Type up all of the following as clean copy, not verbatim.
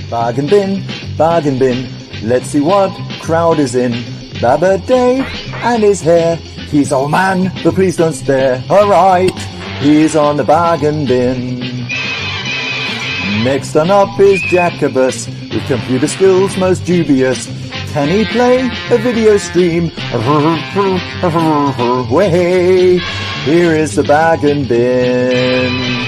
Bargain bin, let's see what crowd is in. Baba Dave and his hair, he's old man, but please don't stare. Alright, he's on the bargain bin. Next on up is Jacobus, with computer skills most dubious. Can he play a video stream? Way, here is the bargain bin.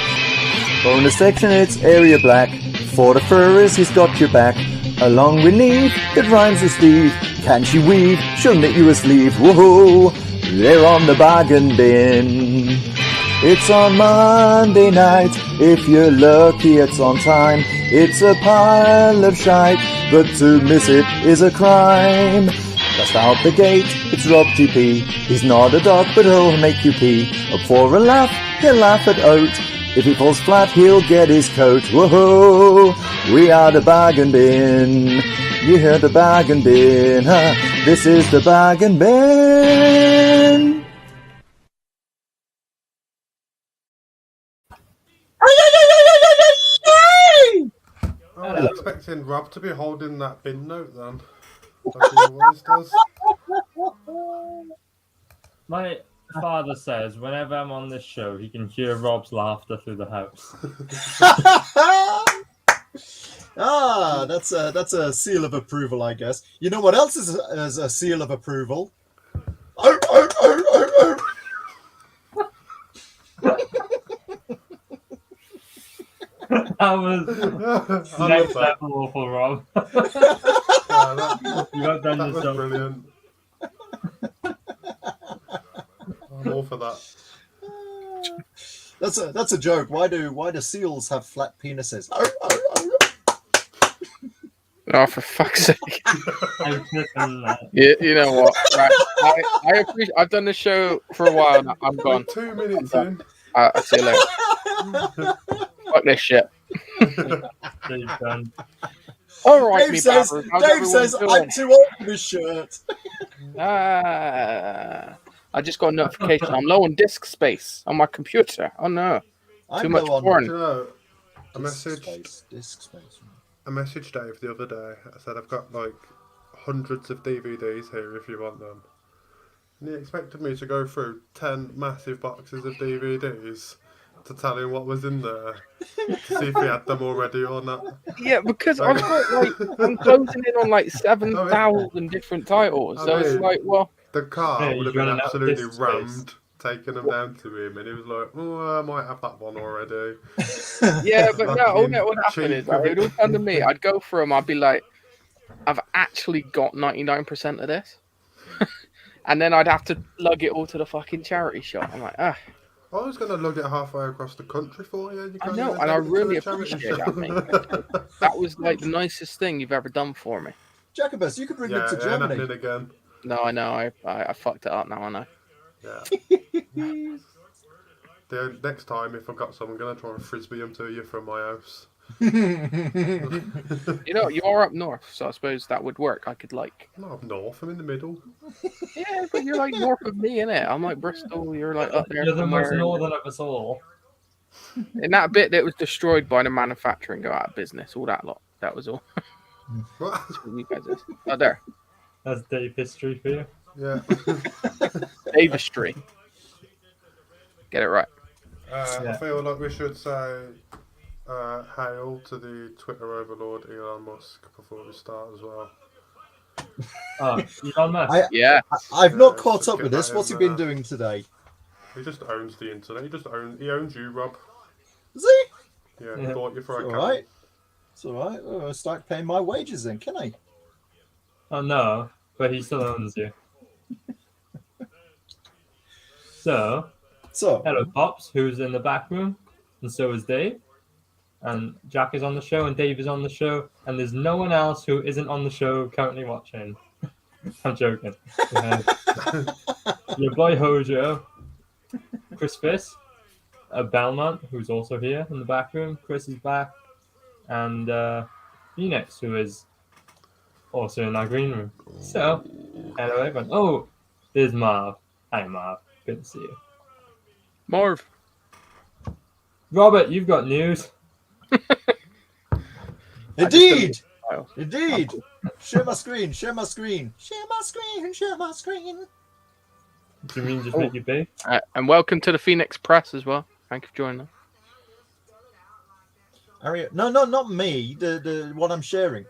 Bonus section, it's area black. For the furries, he's got your back. Along with Neve, that rhymes with Steve. Can she weave? She'll knit you a sleeve. Whoa, they're on the bargain bin. It's on Monday night. If you're lucky, it's on time. It's a pile of shite, but to miss it is a crime. Just out the gate, it's Rob GP. He's not a dog, but he'll make you pee. Up for a laugh, he'll laugh at Oat. If he falls flat, he'll get his coat. Whoa, we are the bargain bin. You hear the bargain bin, huh? This is the bargain bin. I was expecting Rob to be holding that bin note then. Like he always does. My father says whenever I'm on this show, he can hear Rob's laughter through the house. That's a seal of approval, I guess. You know what else is a seal of approval? That was next level awful, Rob. You got done that was yourself. brilliant. I'm all for that. That's a joke. Why do seals have flat penises? Oh, for fuck's sake! I'm flipping that. You know what? Right. I appreciate. I've done this show for a while now. I'm gone. 2 minutes in. I'll see you later. Fuck this shit. All right, Dave says I'm too old for this shirt. I just got a notification. I'm low on disk space on my computer. Oh no, too much porn. You know, I Disk space. messaged Dave the other day. I said I've got like hundreds of DVDs here if you want them. And he expected me to go through 10 massive boxes of DVDs to tell him what was in there, to see if he had them already or not. Yeah, because I've got I'm closing in on like 7,000 different titles. So it's like, well, the car would have been absolutely rammed, space. taking them down to him, and he was like, "Oh, I might have that one already." yeah, but no, all that would happen is like, it would all come to me. I'd go through them. I'd be like, I've actually got 99% of this, and then I'd have to lug it all to the fucking charity shop. I'm like, ah. I was going to lug it halfway across the country for you. I know, and I really appreciate that, mate. That was like the nicest thing you've ever done for me. Jacobus, you could bring them to Germany. Again. No, I know. I fucked it up now, I know. Yeah. The next time, if I've got some, I'm going to try and frisbee them to you from my house. You know, you are up north, so I suppose that would work. I could like. I'm not up north, I'm in the middle. Yeah, but you're like north of me, innit? I'm like Bristol, you're like up there. You're the most somewhere. northern of us all. In that bit that was destroyed by the manufacturing go out of business, all that lot. That was all. What? That's what you guys is. Oh, there. That's Dave history for you. Yeah. Davistry. Get it right. I feel like we should say hail to the Twitter overlord Elon Musk before we start as well. Oh, Elon Musk. I've not caught up with this. What's he been doing today? He just owns the internet. He owns you, Rob. Is he? Yeah, he bought you for a All cat. right. It's all right. I'll start paying my wages then, can I? Oh no, but he still owns you. So, hello Pops, who's in the back room, and so is Dave. And Jack is on the show, and Dave is on the show, and there's no one else who isn't on the show currently watching. I'm joking. Your boy Hojo, Chris Fiss, Belmont, who's also here in the back room. Chris is back, and Phoenix, who is also in our green room. So, hello everyone. Oh, there's Marv. Hi Marv, good to see you. Marv. Robert, you've got news. Indeed. Oh. Indeed. Share my screen. Share my screen. Share my screen. Share my screen. Do you mean just make it big? And welcome to the Phoenix Press as well. Thank you for joining us. Aria, no, not me. The what I'm sharing.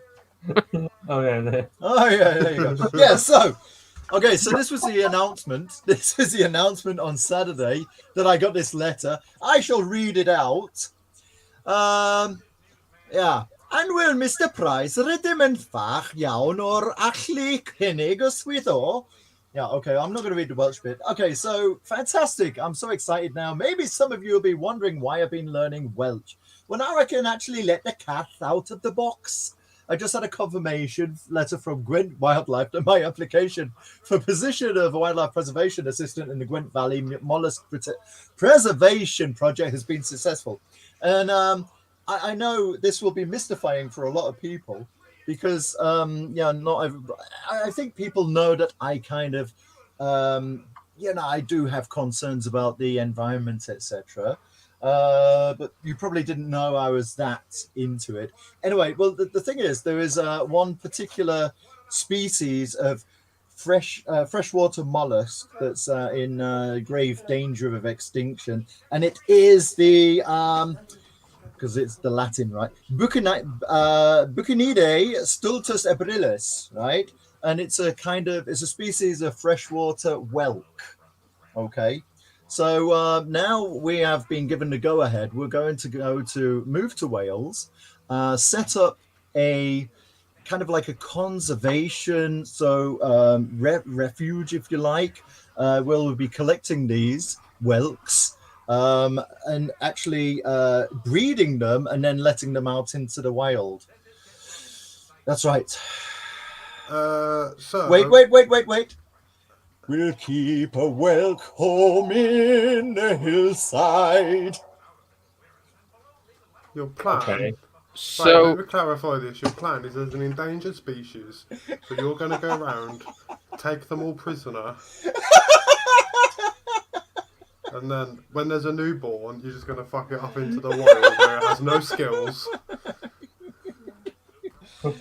Oh yeah, there. Oh yeah, there you go. Yeah, so okay, so this was the announcement. This is the announcement on Saturday that I got this letter. I shall read it out. Yeah. And will Mr. Price rydym yn fach iawn o'r allu cynnig yswyddo? Yeah, okay, I'm not going to read the Welsh bit. Okay, so fantastic. I'm so excited now. Maybe some of you will be wondering why I've been learning Welsh. Well, now I can actually let the cat out of the box. I just had a confirmation letter from Gwent Wildlife that my application for position of Wildlife Preservation Assistant in the Gwent Valley Mollusk Preservation Project has been successful. And I know this will be mystifying for a lot of people because, I think people know that I kind of, I do have concerns about the environment, etc. But you probably didn't know I was that into it. Anyway, well, the thing is, there is one particular species of freshwater mollusk that's in grave danger of extinction, and it is the because it's the Latin, right? Bucinidae stultus ebrilis, right? And it's a species of freshwater whelk. Okay. So now we have been given the go-ahead. We're going to move to Wales, set up a kind of like a conservation, refuge, if you like. We'll be collecting these whelks and actually breeding them and then letting them out into the wild. That's right. Wait. We'll keep a whelk home in the hillside. Your plan? Okay. So let me clarify this. Your plan is as an endangered species, so you're going to go around, take them all prisoner, and then when there's a newborn, you're just going to fuck it up into the wild where it has no skills.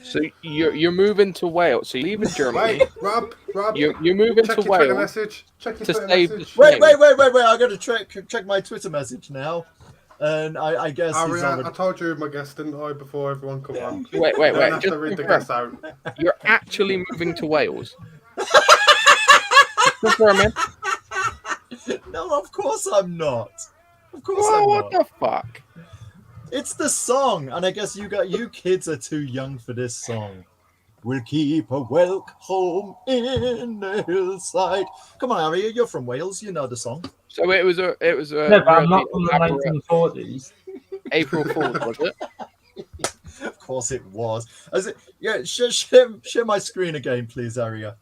So you're moving to Wales. So you're leaving Germany. Wait, Rob. You're moving check to your Twitter Wales message. Check your to Twitter save message. the Wait! I got to check my Twitter message now, and I guess he's Aria, already... I told you my guest, didn't I, before everyone come on? Wait. You don't have Just to read the confirm. guest out. You're actually moving to Wales. Confirming. No, of course I'm not. Of course Whoa, I'm what not. the fuck? It's the song, and I guess you kids are too young for this song. We'll keep a whelk home in the hillside. Come on, Aria, you're from Wales. You know the song. So it was a No, but I'm not really from the elaborate 1940s. April Fool's, was it? Of course it was. Yeah, share my screen again, please, Aria.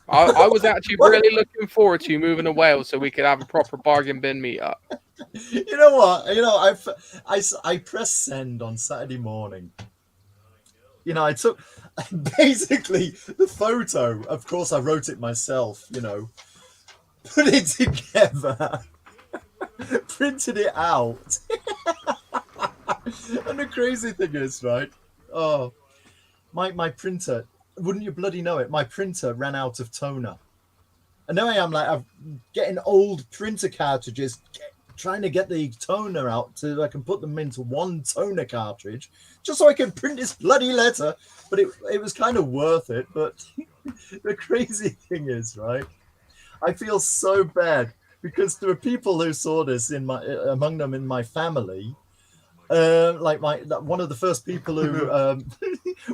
I was actually really looking forward to you moving to Wales so we could have a proper bargain bin meetup. You know what? You know, I pressed send on Saturday morning. You know, I took basically the photo. Of course, I wrote it myself. You know, put it together, printed it out, and the crazy thing is, right? Oh, my printer. Wouldn't you bloody know it? My printer ran out of toner, and now I am like I'm getting old printer cartridges. Trying to get the toner out so I can put them into one toner cartridge just so I can print this bloody letter. But it was kind of worth it. But the crazy thing is, right, I feel so bad because there are people who saw this among them in my family. Like one of the first people who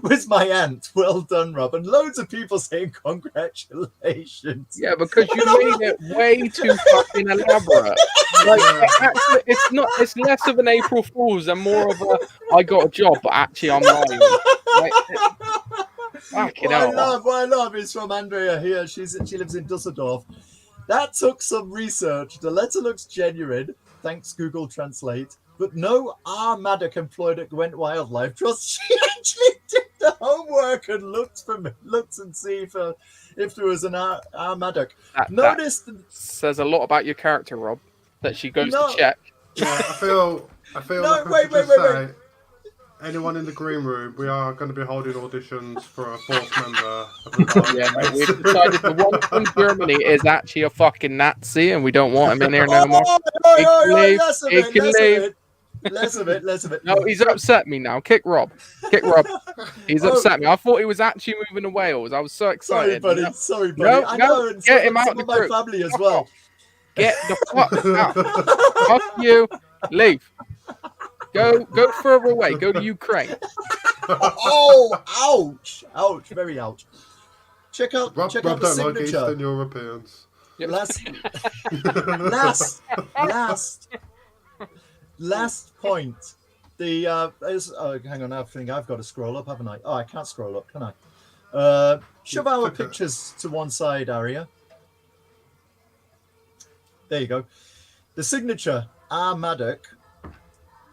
was my aunt. Well done, Rob. And loads of people saying congratulations. Yeah, because you made it way too fucking elaborate. Like, actually, it's less of an April Fool's and more of a I got a job, but actually I'm lying. Like, what I love is from Andrea here. She lives in Dusseldorf. That took some research. The letter looks genuine. Thanks, Google Translate. But no R. Maddock employed at Gwent Wildlife Trust. She actually did the homework and looked and see if there was an R. Maddock. That says a lot about your character, Rob. That she goes to check. Yeah, I feel No, like wait. anyone in the green room, we are going to be holding auditions for a fourth member of the Dark Yeah, Knights. we've decided the one from Germany is actually a fucking Nazi, and we don't want him in here no more. Oh, He can leave. less of He it, can less of leave. it. Less of it, less of it. No, he's upset me now. Kick Rob. Kick Rob. He's Oh. upset me. I thought he was actually moving to Wales. I was so Sorry, excited. buddy. No. Sorry, buddy. No, I no, know, and get some, him out some of of the my group. family as Fuck well. off. Get the fuck out. Fuck you. Leave. Go further away. Go to Ukraine. Oh, ouch. Ouch. Very ouch. Check out Rob the don't like signature. Eastern Europeans. Yep. Last point. The hang on, I think I've got to scroll up, haven't I? Oh, I can't scroll up, can I? Shove our pictures to one side, Aria. There you go. The signature, R. Maddock.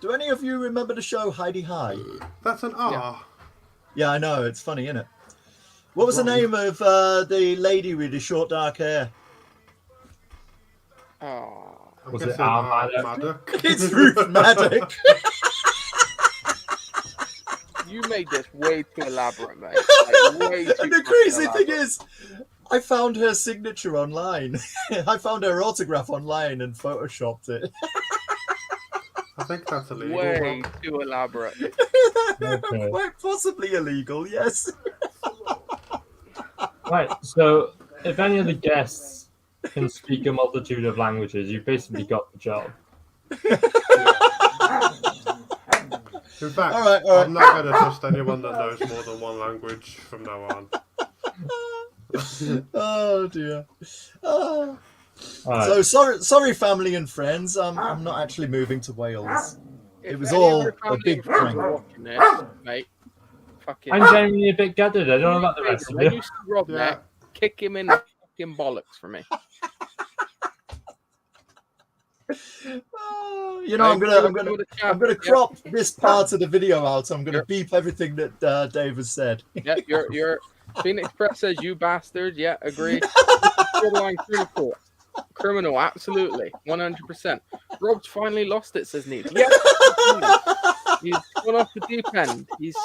Do any of you remember the show Heidi High? That's an R. Yeah, I know. It's funny, isn't it? What was the name of the lady with the short dark hair? Oh. I'm Was it guessing R. Maddock? It's Ruth Maddock. You made this way too elaborate, mate. Like, way too And the crazy elaborate. thing is, I found her signature online. I found her autograph online and photoshopped it. I think that's illegal. Way Rob. too elaborate. Okay. Quite possibly illegal, yes. Right, so if any of the guests can speak a multitude of languages, you've basically got the job. In fact, All right. I'm not going to trust anyone that knows more than one language from now on. Oh dear. Oh. All right. So sorry, family and friends. I'm not actually moving to Wales. It If was any of all your a family big and friends prank. are watching this, mate, fucking. I'm genuinely a bit gutted. I don't know about the rest of When you. you see Rob Yeah. next, kick him in the fucking bollocks for me. Oh, you know, I'm gonna crop this part of the video out. I'm gonna Yep. beep everything that Dave has said. Yeah, you're Phoenix Press says you bastard. Yeah, agreed. Borderline criminal. Criminal, absolutely, 100%. Rob's finally lost it, says Neve. Yeah, he's gone off the deep end. He's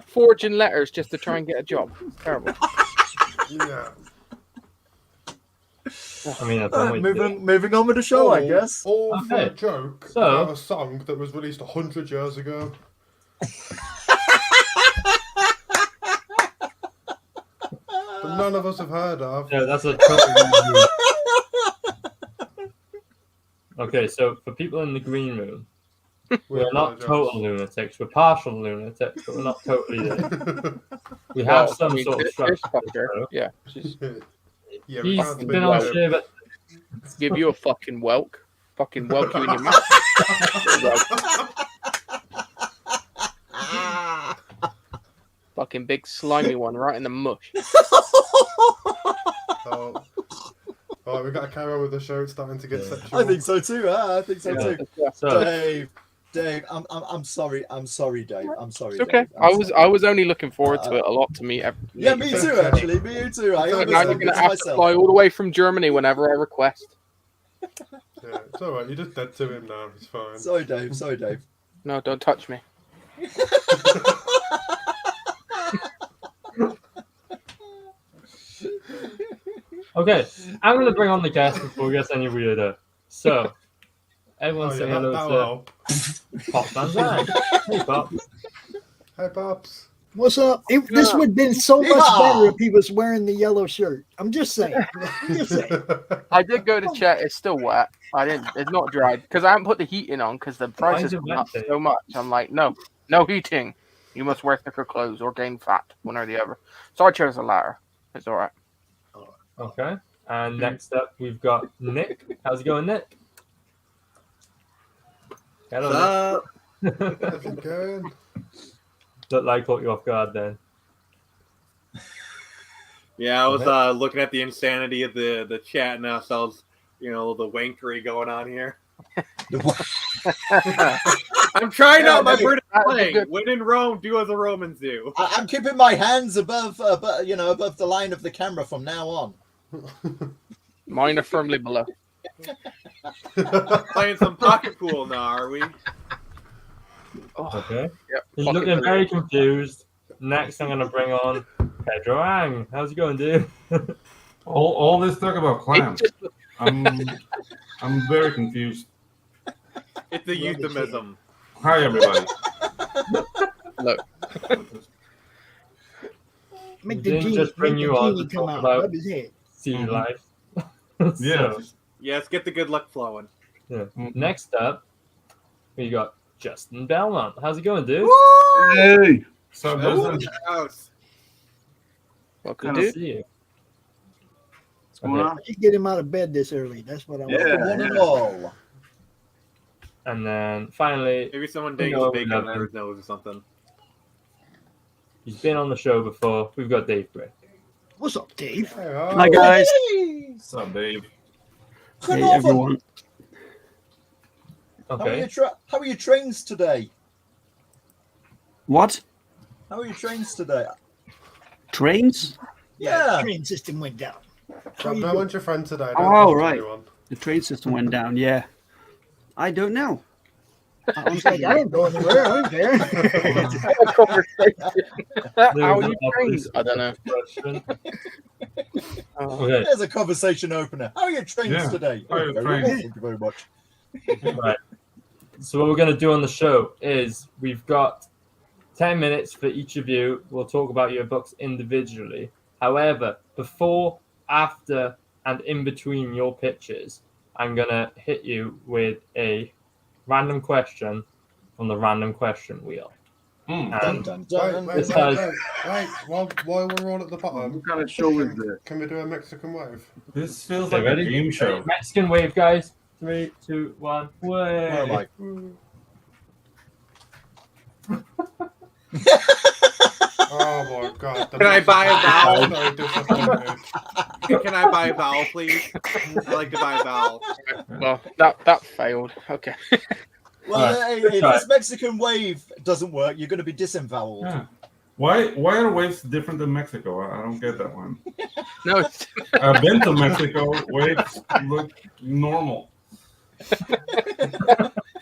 forging letters just to try and get a job. It's terrible. Yeah. I mean, that's one way to do it. Moving on with the show, I guess. All for a Okay. joke So- about a song that was released 100 years ago. But none of us have heard of. No, that's a total. Okay, so for people in the green room, we're not apologise. total lunatics. We're partial lunatics, but we're not totally there. We have Well, some I mean, sort of this structure. to the fucker, show. yeah, just Yeah, we He's can't been on speak share, but give you a fucking whelk you in your mouth. Fucking big slimy one right in the mush. So, alright, we've got to carry on with the show. It's starting to get sexual. I think so too. I think so Yeah. too. so Dave, I'm sorry. I'm sorry, Dave. I'm sorry. It's okay. Dave. I'm sorry. I was only looking forward to it a lot to meet. Yeah, me too. Actually, me too. I But almost Now you're did gonna this have to myself. fly all the way from Germany whenever I request. Yeah, it's alright. You're just dead to him now. It's fine. Sorry, Dave. Sorry, Dave. No, don't touch me. okay, I'm gonna bring on the guest before it gets any weirder. So, everyone Oh, say yeah, that'll hello help. to Pop Van Zandt. Hey, Pop. Hey, Pops. What's up? This would have been so much Yeehaw! better if he was wearing the yellow shirt. I'm just saying. I'm just saying. I did go to check. It's still wet. I didn't. It's not dried because I haven't put the heating on because the price Why has is it gone up wet, so much. I'm like, no heating. You must wear thicker clothes or gain fat, one or the other. So I chose the latter. It's all right. Okay, and next up we've got Nick. How's it going, Nick? Hello, Nick. How's it going? Looked like caught you off guard then. Yeah, I was looking at the insanity of the chat and ourselves, the wankery going on here. I'm trying out my British That was a slang. good- When in Rome, do as the Romans do. I'm keeping my hands above the line of the camera from now on. Mine are firmly below. Playing some pocket pool now, are we? Oh, Okay. yep. He's Pocket looking Pedro. very confused. Next, I'm gonna bring on Pedro Ang. How's it going, dude? All this talk about It's clams. just- I'm very confused. It's a euphemism. Hi, everybody. Look, Make We the didn't genie, just bring make you the on genie to come talk out. about Rub his head. sea Mhm. life. Yeah. So, Yes, get the good luck flowing. yeah. Mhm. Next up, we got Justin Belmont. How's it going, dude? Hey, So Ooh, does house. welcome, Good to dude. see you. what's going on? Just get him out of bed this early. That's what I want. Yeah. One and all. And then finally, Maybe someone You digs know, bacon we under love his nose or something. he's been on the show before. We've got Dave Gray. What's up, Dave? Hey, Hi, guys. What's up, Dave? Good Hey, Northern. everyone. Okay. How are your trains today? What? How are your trains today? Trains? Yeah. Train system went down. How Rob, you no doing? one's your friend today. Oh, Don't talk to right. anyone. The train system went down. Yeah. I don't know. I He's like, I didn't go anywhere. I was there. How are you trained? I don't know. Question. Oh, Okay. There's a conversation opener. How are your trains Yeah. today? How are your Very trains? well, thank you very much. Right. So what we're going to do on the show is we've got 10 minutes for each of you. We'll talk about your books individually. However, before, after, and in between your pitches, I'm going to hit you with a random question from the random question wheel. Hmm. Dun, And dun, Wait, dun. wait, This wait, has- wait. While we're all at the bottom, What kind of show is this? can we do a Mexican wave? This feels Okay, like ready? a game show. Mexican wave, guys. 3, 2, 1, way. Where am I? Oh my god. Can I buy a vowel? So disappointed. Can I buy a vowel, please? I'd like to buy a vowel. well, that failed. Okay. Well, Right. hey, if Right. this Mexican wave doesn't work, you're going to be disemboweled. Yeah. Why are waves different than Mexico? I don't get that one. No, it's, I've been to Mexico. Waves look normal.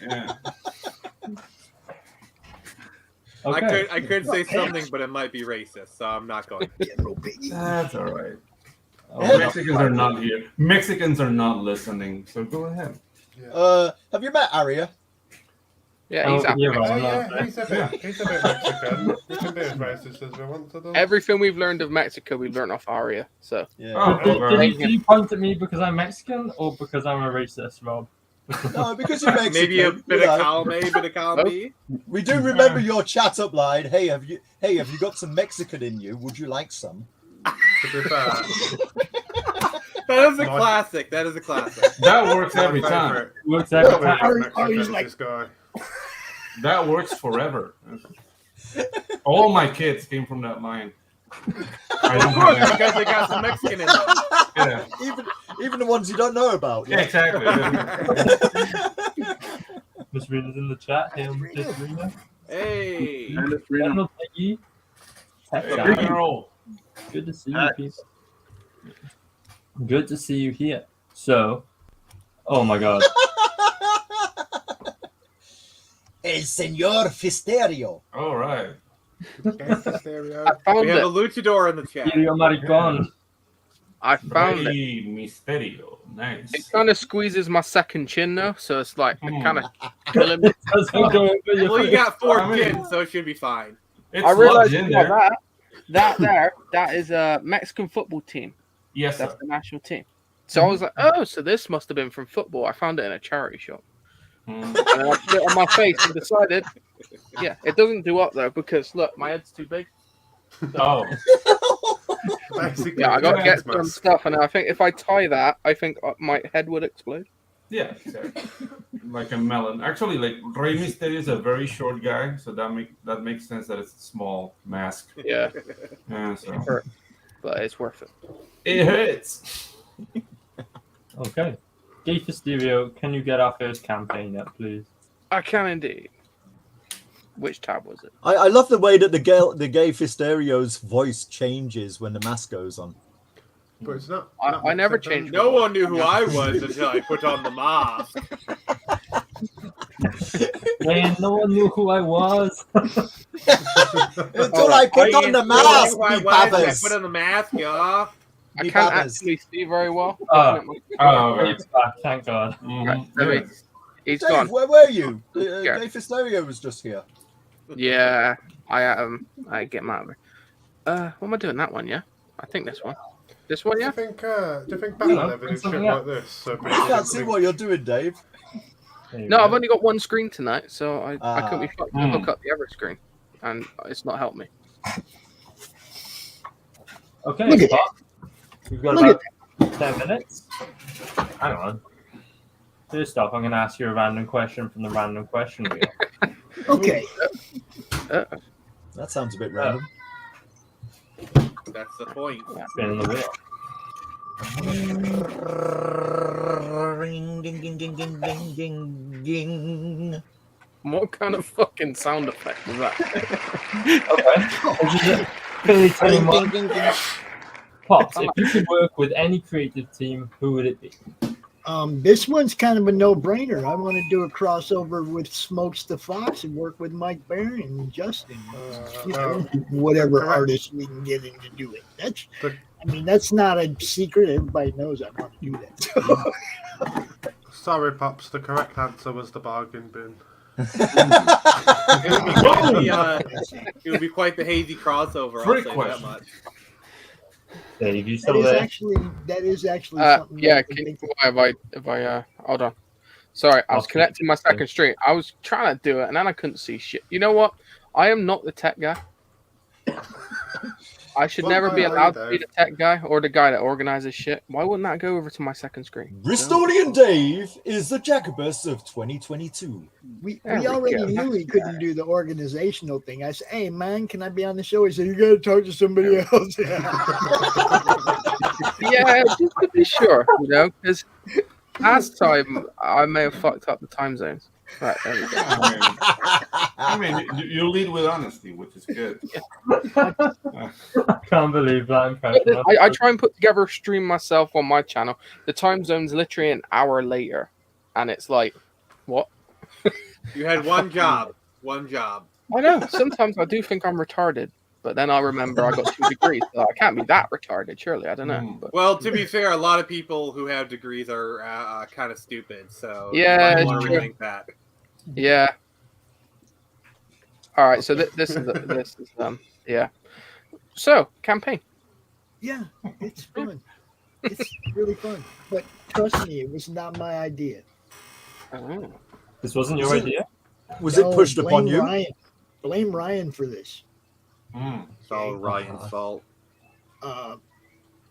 Yeah. Okay. I could say something, but it might be racist, so I'm not going. That's all right. Oh, Mexicans are not here. Mexicans are not listening. So go ahead. Have you met Aria? yeah, he's Oh, happy. yeah, right. Oh, I'm not- yeah, he's a bit Mexican. We can be as racist as we want to do. Everything we've learned of Mexico, we've learned off Aria. So Yeah. Oh, Did you point at me because I'm Mexican or because I'm a racist, Rob? No, because you're Mexican. Maybe a bit you of know, column A, bit of column B. we do remember your chat up line. Hey, have you got some Mexican in you? Would you like some? To be fair, That is a My- classic. That is a classic. that works my every time. favourite- Works my every favourite time. Mexican he's is like- this guy. That works forever. All my kids came from that line. I don't have any. Because they got some Mexican in them. Yeah, Even the ones you don't know about. yeah, exactly. Miss Rena's in the chat. Hey, Miss Rena. Hey. And it's Reno. General Peggy. Hey, Texas. General. Good to see you, people. Good to see you here. So, oh my god. El Señor Fisterio. All right. Gangsta stereo. I found We have a it. luchador in the chat. Yo, maricon. I found it. Rey Mysterio. It Nice. kind of squeezes my second chin though, so it's like Hmm. kind of killing me. Doesn't go over your Well, you face. got 4 I mean- kids, so it should be fine. It's I realized lodged in yeah, there. that is a Mexican football team. Yes, That's sir. the national team. So I was like, oh, so this must have been from football. I found it in a charity shop. Hmm. And I put it on my face and decided, yeah, it doesn't do up though because look, my head's too big. Oh, Basically, Yeah, I got to get Xmas. some stuff, and I think if I tie that, I think my head would explode. yeah, exactly. Like a melon. Actually, like Rey Mysterio is a very short guy, so that makes sense that it's a small mask. Yeah, Yeah, so but it's worth it. it hurts. Okay. Gay Stereo, can you get our first campaign up, please? I can indeed. Which tab was it? I love the way that the gay Fisterio's voice changes when the mask goes on. But it's not. I never Mexican. changed No one knew who I was until I put on the mask. Man, no one knew who I was. Until I put on the mask, me I babbers. put on the mask, yeah. I Me can't babbers. actually see very well. Oh. Looking at my- Oh, okay. Dave's back, thank God. Right, Mhm. let me- Yeah. He's Dave, gone. where were you? Yeah. Dave Fistorio was just here. Yeah, I get him out of here. What am I doing? That one, yeah. I think this one. This one, Do yeah. you think Batman Yeah, ever bring did shit something like up. this? So I can't see what you're doing, Dave. There you No, go. I've only got one screen tonight, so I couldn't be fucked to Hmm. hook up the other screen, and it's not helped me. Okay, Look at Pop. We've got Look about 10 minutes. Hang on. First off, I'm going to ask you a random question from the random question wheel. Okay. That sounds a bit random. That's the point. Spinning the wheel. Ring, ding, ding, ding, ding, ding, ding, ding. What kind of fucking sound effect is that? Okay. This is it. Clearly tell Ding, me ding, what- ding, ding. Pops, if you could work with any creative team, who would it be? This one's kind of a no-brainer. I want to do a crossover with Smokes the Fox and work with Mike Barron and Justin. You know, whatever correct. artist we can get in to do it. That's, The- I mean, that's not a secret. Everybody knows I want to do that. Sorry, Pops. The correct answer was the bargain bin. It would be quite the hazy crossover. Trick I'll say question. that much. Dave, you that still is there? actually something. Yeah. that I Can, think- if I hold on. Sorry, I was Okay. connecting my second stream. I was trying to do it, and then I couldn't see shit. You know what? I am not the tech guy. I should Well, never be why are you, allowed to be Dave? the tech guy or the guy that organizes shit. Why wouldn't that go over to my second screen? Ristonian Dave is the Jacobus of 2022. We There we already go. knew he couldn't do the organizational thing. I said, "Hey, man, can I be on the show?" He said, "You got to talk to somebody else." Yeah, just to be sure, you know, because last time I may have fucked up the time zones. Right, there we go. I mean, you lead with honesty, which is good. I can't believe that impression. I try and put together a stream myself on my channel. The time zone's literally an hour later, and it's like, what? You had one job. One job. I know. Sometimes I do think I'm retarded, but then I remember I got 2 degrees. So I can't be that retarded, surely. I don't know. But Well, to be fair, a lot of people who have degrees are kind of stupid. So Yeah, you might want it's to true. rethink that. yeah. All right. So this is yeah. So campaign. Yeah, it's fun. It's really fun. But trust me, it was not my idea. Oh. This wasn't your Was it- idea? Was it No, pushed blame upon you? Ryan. Blame Ryan for this. It's all Ryan's fault.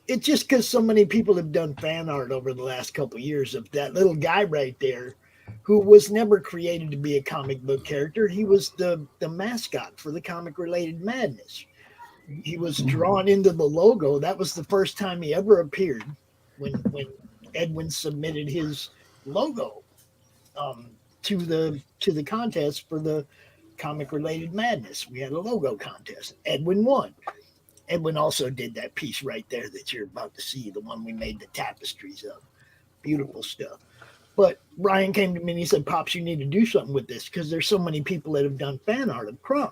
It's just because so many people have done fan art over the last couple of years of that little guy right there, who was never created to be a comic book character. He was the mascot for the comic related madness. He was drawn into the logo. That was the first time he ever appeared when Edwin submitted his logo to the contest for the comic related madness. We had a logo contest. Edwin won. Edwin also did that piece right there that you're about to see, the one we made the tapestries of. Beautiful stuff. But Ryan came to me and he said, "Pops, you need to do something with this because there's so many people that have done fan art of Crumb."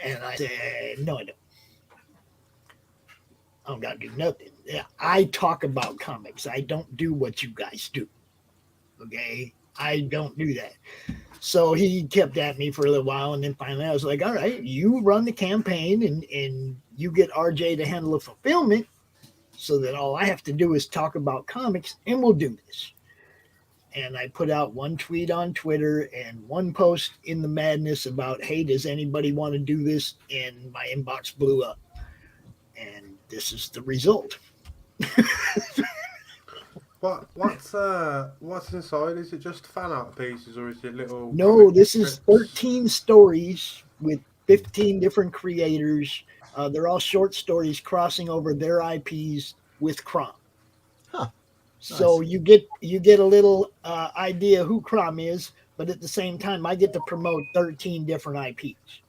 And I said, "No, I don't. I don't got to do nothing. Yeah, I talk about comics. I don't do what you guys do. Okay? I don't do that." So he kept at me for a little while, and then finally I was like, "All right, you run the campaign and you get RJ to handle the fulfillment so that all I have to do is talk about comics, and we'll do this." And I put out one tweet on Twitter and one post in the madness about, "Hey, does anybody want to do this?" And my inbox blew up. And this is the result. What's inside? Is it just fan art pieces or is it little? No, comic this is strips? 13 stories with 15 different creators. They're all short stories crossing over their IPs with Crom. Huh. So Nice. you get a little idea who Crom is, but at the same time, I get to promote 13 different IPs.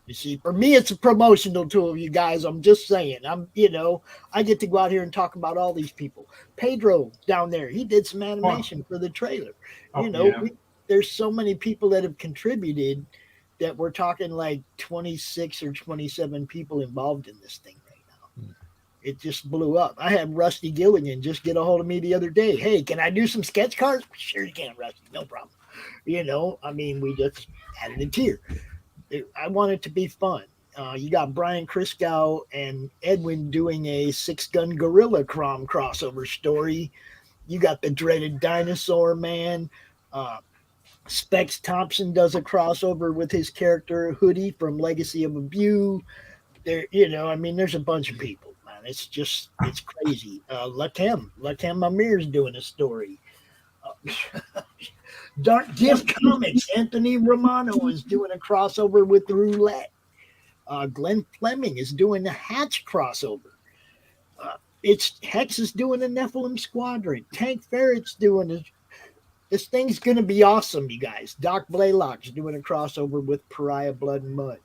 You see, for me, it's a promotional tool, you guys. I'm just saying. I get to go out here and talk about all these people. Pedro down there, he did some animation for the trailer. Oh, You know, yeah. there's so many people that have contributed that we're talking like 26 or 27 people involved in this thing right now. It just blew up. I had Rusty Gilligan just get a hold of me the other day. Hey, can I do some sketch cards? Sure you can, Rusty. No problem. You know, I mean, we just added a tier. I want it to be fun. You got Brian Kriskow and Edwin doing a 6-gun Gorilla Crom crossover story. You got the dreaded Dinosaur Man. Specs Thompson does a crossover with his character Hoodie from Legacy of Abu. There, you know, I mean, there's a bunch of people, man. It's crazy. Lakem Amir's doing a story. Dark Gift Comics, Anthony Romano is doing a crossover with Roulette. Glenn Fleming is doing the Hatch crossover. Hex is doing the Nephilim Squadron. Tank Ferret's doing it. This thing's going to be awesome, you guys. Doc Blaylock's doing a crossover with Pariah Blood and Mud.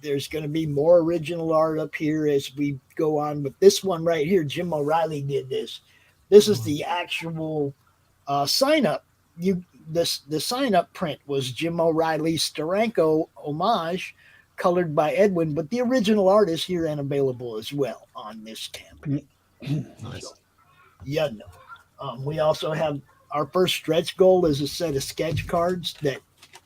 There's going to be more original art up here as we go on with this one right here. Jim O'Reilly did this. This is the actual sign up. The sign up print was Jim O'Reilly's Steranko homage, colored by Edwin, but the original art is here and available as well on this campaign. Nice. So, yeah, no. We also have our first stretch goal is a set of sketch cards that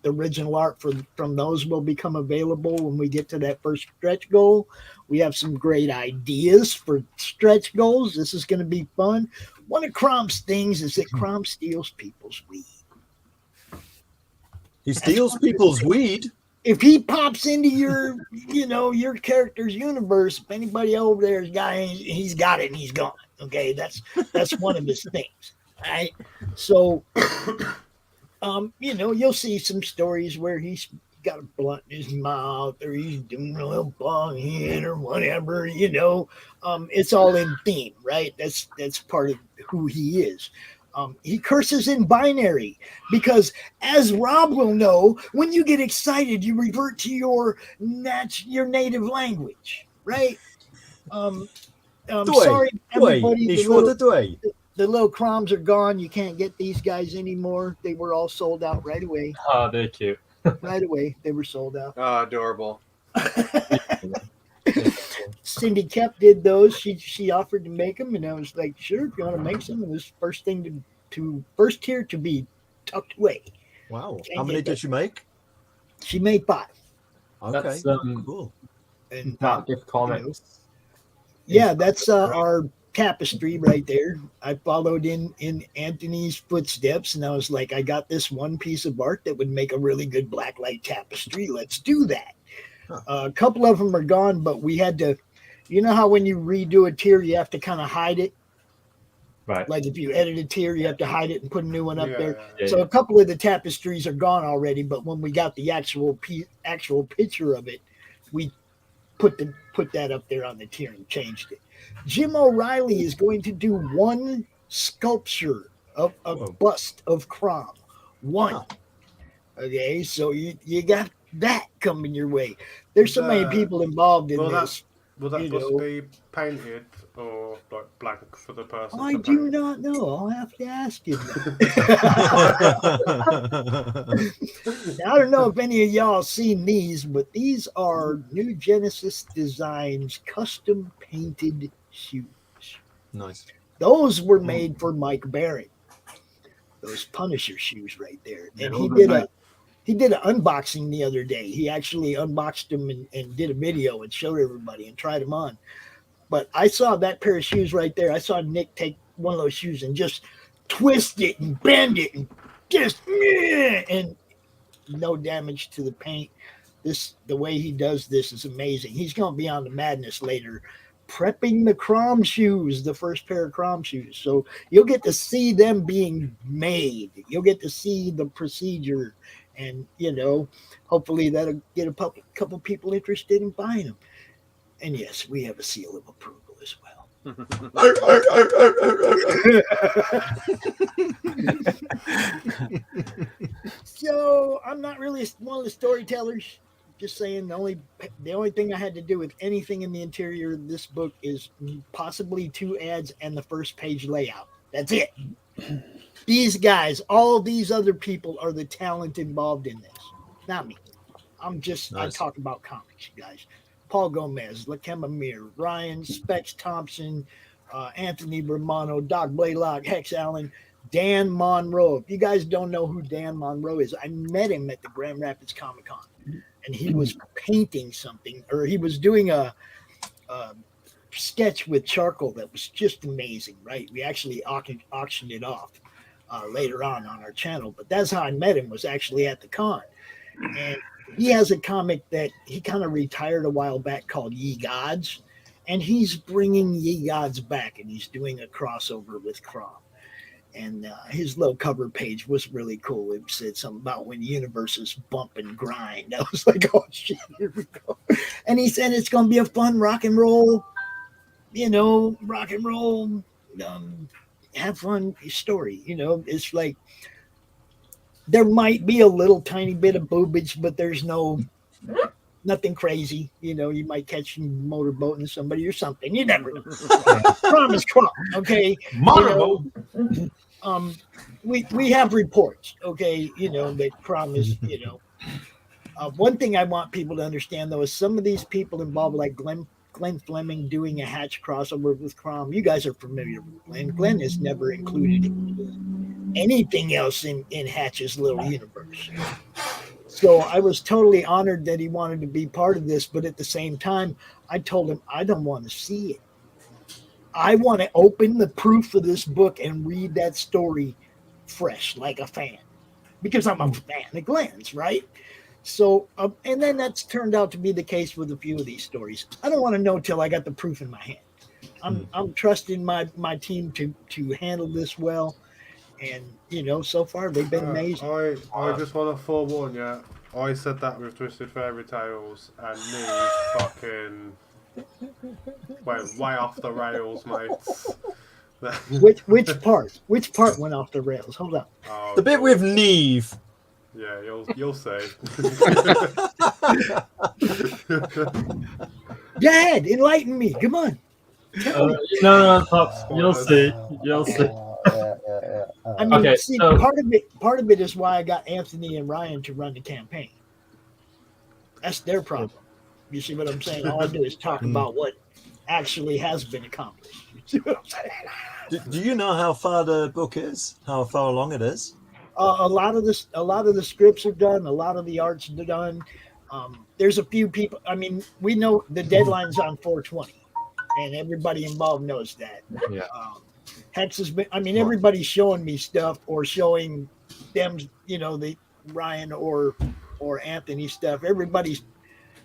the original art from those will become available when we get to that first stretch goal. We have some great ideas for stretch goals. This is going to be fun. One of Crom's things is that Crom steals people's weed. He steals people's weed. If he pops into your, your character's universe, if anybody over there has got it, he's got it and he's gone. Okay, that's one of his things. Right? So, you'll see some stories where he's got a blunt in his mouth or he's doing a little bong hit or whatever, it's all in theme, right? That's part of who he is. He curses in binary because, as Rob will know, when you get excited, you revert to your native language, right? Sorry, everybody. The little Croms are gone. You can't get these guys anymore. They were all sold out right away. Oh, they're cute. Right away, they were sold out. Oh, adorable. Cindy Kep did those. She offered to make them, and I was like, sure, if you want to make some. And this first thing first tier to be tucked away. Wow. How many did she make? She made 5. Okay. That's cool. And Dark Gift Comics. Yeah, that's our tapestry right there. I followed in Anthony's footsteps, and I was like, I got this one piece of art that would make a really good blacklight tapestry. Let's do that. A couple of them are gone, but we had to, how when you redo a tier, you have to kind of hide it. Right. Like if you edit a tier, you have to hide it and put a new one up there. Yeah, so a couple of the tapestries are gone already, but when we got the actual picture of it, we put that up there on the tier and changed it. Jim O'Reilly is going to do one sculpture of a bust of Crom. One. Okay, so you got that coming your way. There's so many people involved in this. Will that bust be painted or like blank for the person? I do not know. I'll have to ask you. Now, I don't know if any of y'all seen these, but these are New Genesis Designs custom painted shoes. Nice. Those were made for Mike Barrett. Those Punisher shoes right there. And he did an unboxing the other day. He actually unboxed them and did a video and showed everybody and tried them on. But I saw that pair of shoes right there. I saw Nick take one of those shoes and just twist it and bend it and just and no damage to the paint. The way he does this is amazing. He's going to be on the Madness later, prepping the Crom shoes, the first pair of Crom shoes. So you'll get to see them being made. You'll get to see the procedure. And, hopefully that'll get a couple people interested in buying them. And yes, we have a seal of approval as well. So I'm not really one of the storytellers. Just saying, the only thing I had to do with anything in the interior of this book is possibly 2 ads and the first page layout. That's it. These guys, all these other people are the talent involved in this, not me. I talk about comics, you guys. Paul Gomez, Lakema Mir, Ryan Specs Thompson, Anthony Romano, Doc Blaylock, Hex Allen, Dan Monroe. If you guys don't know who Dan Monroe is, I met him at the Grand Rapids Comic Con, and he was painting something, or he was doing a sketch with charcoal that was just amazing, right? We actually auctioned it off later on our channel, but that's how I met him, was actually at the con. And he has a comic that he kind of retired a while back called Ye Gods, and he's bringing Ye Gods back, and he's doing a crossover with Crom. And his little cover page was really cool. It said something about when universes bump and grind. I was like, oh shit, here we go. And he said it's going to be a fun rock and roll, have fun story. It's like there might be a little tiny bit of boobage, but there's nothing crazy. You might catch him motorboating somebody or something. You never know. Crom is Crom, okay? Motorboat. We have reports, okay, that Crom is, one thing I want people to understand, though, is some of these people involved, like Glenn Fleming doing a Hatch crossover with Crom. You guys are familiar with Glenn. Glenn is never included anything else in Hatch's little universe. So I was totally honored that he wanted to be part of this, but at the same time, I told him I don't want to see it. I want to open the proof of this book and read that story fresh, like a fan, because I'm a fan of Glenn's, right? So, and then that's turned out to be the case with a few of these stories. I don't want to know till I got the proof in my hand. I'm trusting my team to handle this well, and so far they've been amazing. I just want to forewarn you. I said that with Twisted Fairy Tales, and me fucking went way off the rails, mates. Which part? Which part went off the rails? Hold on. Oh, The bit with Neve. Yeah, you'll see. Go ahead, enlighten me. Come on. No, Pops. You'll see. You'll see. I mean, Okay, see, so- part of it is why I got Anthony and Ryan to run the campaign. That's their problem. You see what I'm saying? All I do is talk about what actually has been accomplished. You see what I'm saying? Do you know how far the book is? How far along it is? A lot of the scripts are done. A lot of the art's done. There's a few people. I mean, we know the deadline's on 4/20, and everybody involved knows that. Yeah. Hex has been. I mean, everybody's showing me stuff or showing them. The Ryan or Anthony stuff.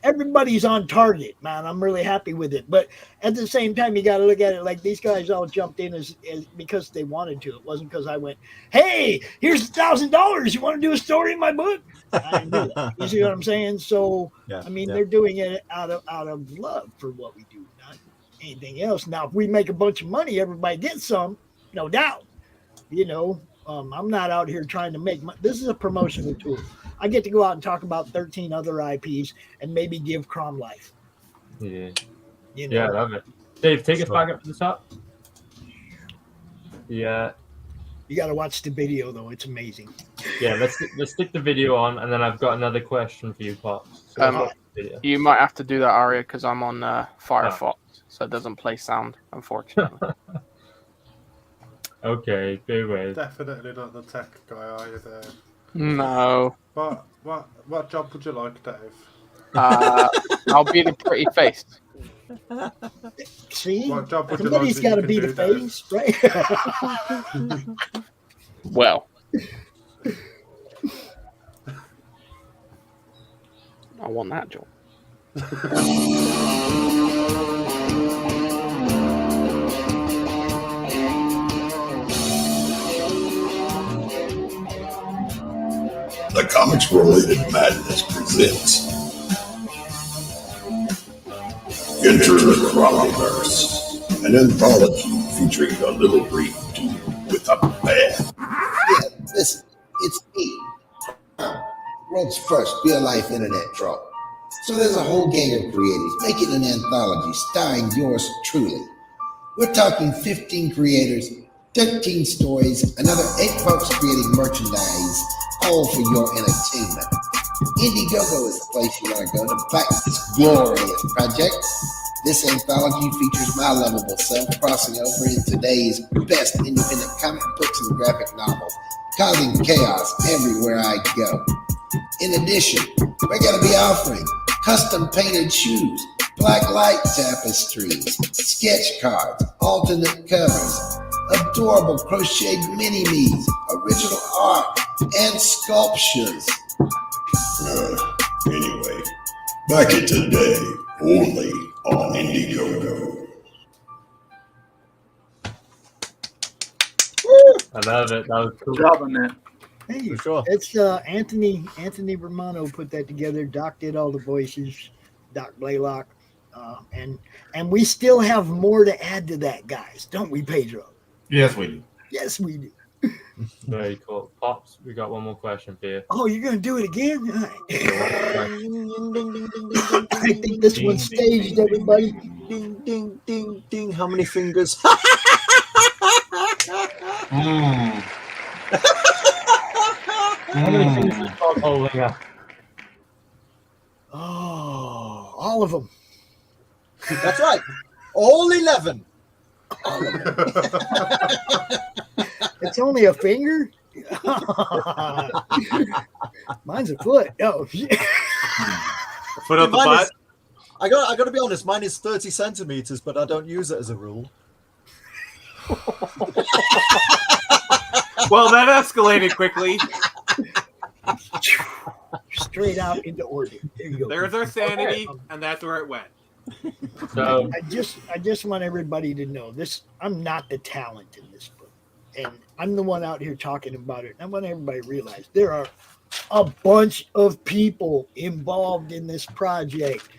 Everybody's on target, man. I'm really happy with it. But at the same time, you got to look at it like these guys all jumped in as because they wanted to. It wasn't because I went, hey, here's $1,000. You want to do a story in my book? I didn't do that. You see what I'm saying? So, they're doing it out of love for what we do, not anything else. Now, if we make a bunch of money, everybody gets some, no doubt. I'm not out here trying to make money. This is a promotional tool. I get to go out and talk about 13 other IPs and maybe give Crom life. Yeah. Yeah, I love it. Dave, take us back up to the top. Yeah. You got to watch the video, though. It's amazing. Yeah, let's stick the video on, and then I've got another question for you, Pops. You might have to do that, Aria, because I'm on Firefox, so it doesn't play sound, unfortunately. Okay, big way. Definitely not the tech guy, are you there? No. What job would you like, Dave? I'll be the pretty face. See? What job would you Somebody's like got to that be you the can do, face, right? Well. I want that job. The Comics Related Madness presents Enter the Cromverse, an anthology featuring a little green dude with a bear. Yeah, listen, it's me, world's first real-life internet troll. So there's a whole gang of creators making an anthology starring yours truly. We're talking 15 creators, 13 stories, another 8 folks creating merchandise, all for your entertainment. Indiegogo is the place you want to go to back this glorious project. This anthology features my lovable self crossing over in today's best independent comic books and graphic novels, causing chaos everywhere I go. In addition, we're going to be offering custom painted shoes, black light tapestries, sketch cards, alternate covers, adorable crocheted mini-me's, original art, and sculptures. Anyway, back in today, only on Indiegogo. I love it. That was cool. Good job on that. Hey, For sure. it's Anthony Romano put that together. Doc did all the voices, Doc Blaylock, and we still have more to add to that, guys, don't we, Pedro? Yes, we do. Yes, we do. Very cool. Pops, we got one more question for you. Oh, you're gonna do it again? All right. I think this one's staged, everybody. Ding, ding, ding, ding. How many fingers? How many fingers is Bob holding up? Oh, all of them. That's right. All 11. It's only a finger? Mine's a foot. Oh, shit. Foot up the Mine butt. is- I got to be honest. Mine is 30 centimeters, but I don't use it as a rule. Well, that escalated quickly. Straight out into orbit. There you go. There's our sanity, and that's where it went. So I just want everybody to know this. I'm not the talent in this book, and I'm the one out here talking about it. I want everybody to realize there are a bunch of people involved in this project.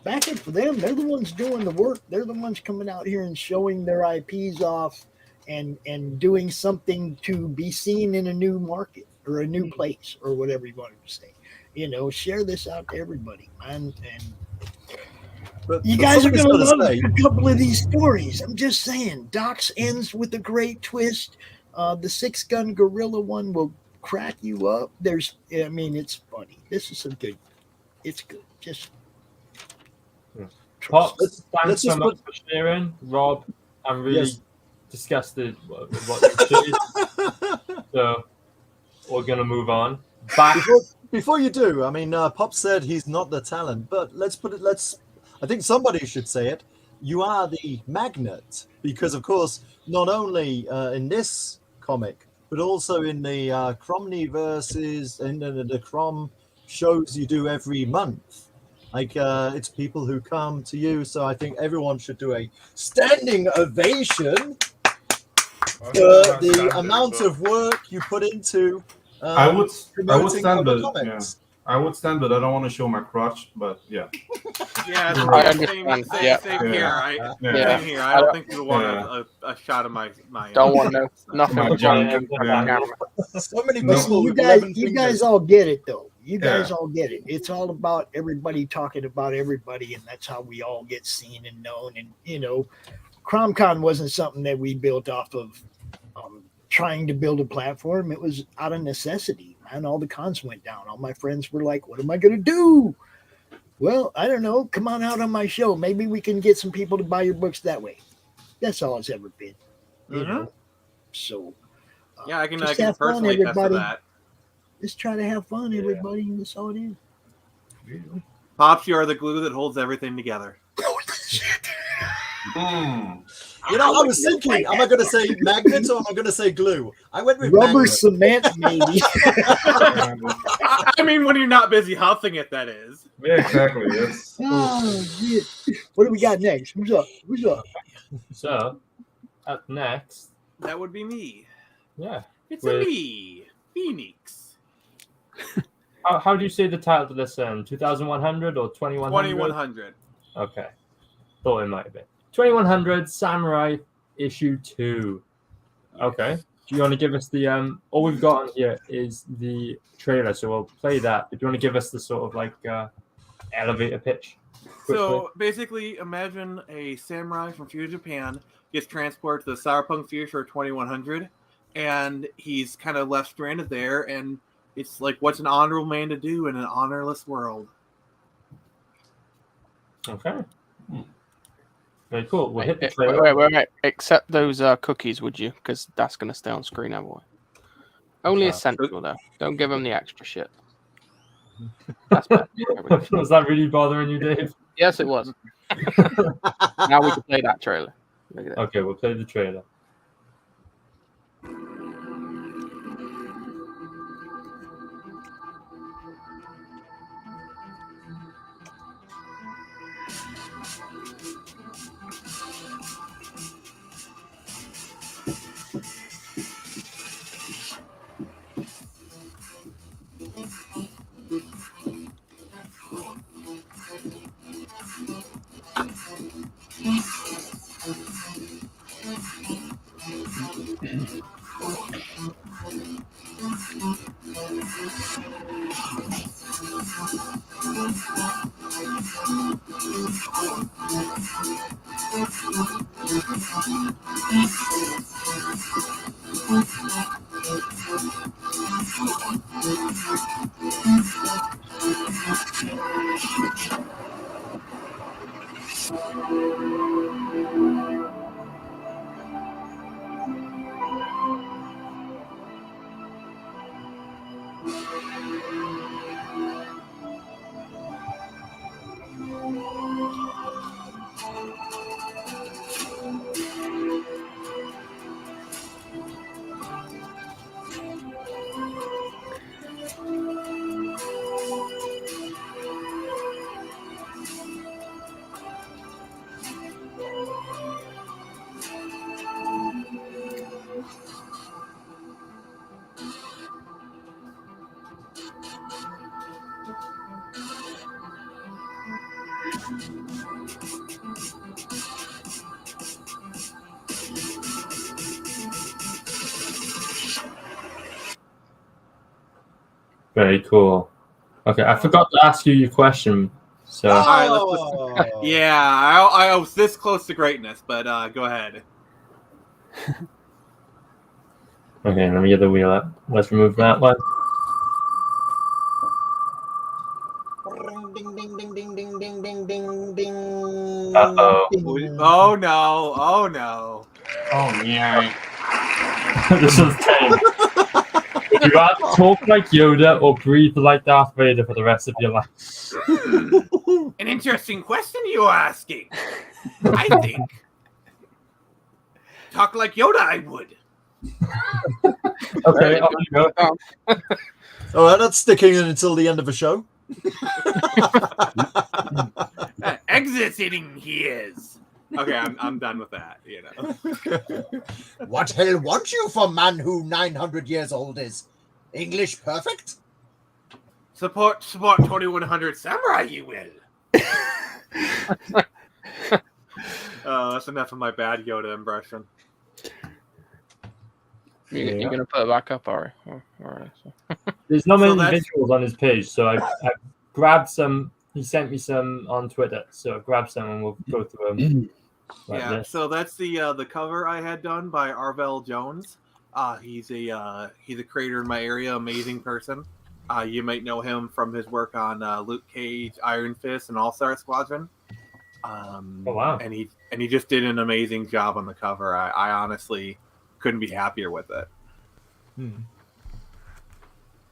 Back it for them. They're the ones doing the work. They're the ones coming out here and showing their IPs off and doing something to be seen in a new market or a new place or whatever you want to say. Share this out to everybody, man. And But you guys are somebody's going to gotta love say- a couple of these stories. I'm just saying. Doc's ends with a great twist. The 6-gun gorilla one will crack you up. It's funny. This is some good. It's good. Just Pops, Let's thanks so just much for sharing. Rob, I'm really Yes. disgusted with what you did. So we're going to move on. Back. Before you do, Pop said he's not the talent, but I think somebody should say it. You are the magnet, because of course, not only in this comic, but also in the Cromney verses and the Crom shows you do every month. It's people who come to you, so I think everyone should do a standing ovation for the amount of work you put into. I would promoting stand, other but comics. I would stand, but I don't want to show my crotch. But yeah, Yeah, I same understand. Yeah. here. Same here. I don't think you want a shot of my. Don't want nothing. My junk. Yeah. So many No. people you with guys, 11 you guys fingers. all get it though. You guys Yeah. all get it. It's all about everybody talking about everybody, and that's how we all get seen and known. And CromCon wasn't something that we built off of trying to build a platform. It was out of necessity, and all the cons went down. All my friends were like, "What am I going to do?" Well, I don't know. Come on out on my show. Maybe we can get some people to buy your books that way. That's all it's ever been. You know. So. Yeah, I can Just have fun, personally attest to everybody. that. Just try to have fun, everybody. And that's all it is. Pops, you are the glue that holds everything together. Mm. I was thinking, am I going to say magnet or am I going to say glue? I went with Rubber magnet. cement, maybe. I mean, when you're not busy huffing it, that is. Yeah, exactly. Yes. Oh, shit. What do we got next? Who's up? Who's up? So, up next, That would be me. yeah. It's With- a me, Phoenix. How do you say the title to this? 2100 or 2100? 2100. Okay. Thought it might have been. 2100 Samurai issue 2. Okay. Do you want to give us the all we've got on here is the trailer, so we'll play that. But do you want to give us the sort of elevator pitch? So basically, imagine a samurai from Future Japan gets transported to the cyberpunk future of 2100, and he's kind of left stranded there, and it's like, what's an honorable man to do in an honorless world? Okay. Very cool. We'll hit the trailer. Wait. Accept those cookies, would you? Because that's going to stay on screen otherwise. Only essential, though. Don't give them the extra shit. That's better. Was that really bothering you, Dave? Yes, it was. Now we can play that trailer. Look at that. Okay, we'll play the trailer. Very cool. Okay, I forgot to ask you your question. So, all right, I was this close to greatness, but go ahead. Okay, let me get the wheel up. Let's remove that one. Ding, ding, ding, ding, ding, ding, ding, ding, ding. Uh-oh. Oh no! Oh no! Oh yeah. This is tame. Would you rather talk like Yoda or breathe like Darth Vader for the rest of your life? An interesting question you are asking. I think talk like Yoda. I would. Okay, on you go. All right, that's sticking in until the end of the show. Exiting he is. Okay, I'm done with that. You know. What hell want you for man who 900 years old is? English perfect? Support 2100 samurai. You will. That's enough of my bad Yoda impression. You're gonna put it back up, Ari? All right. There's not many visuals on his page, so I grabbed some. He sent me some on Twitter, so I grabbed some and we'll go through them. So that's the cover I had done by Arvell Jones. He's a creator in my area, amazing person. You might know him from his work on Luke Cage, Iron Fist, and All Star Squadron. Oh wow! And he just did an amazing job on the cover. I honestly couldn't be happier with it.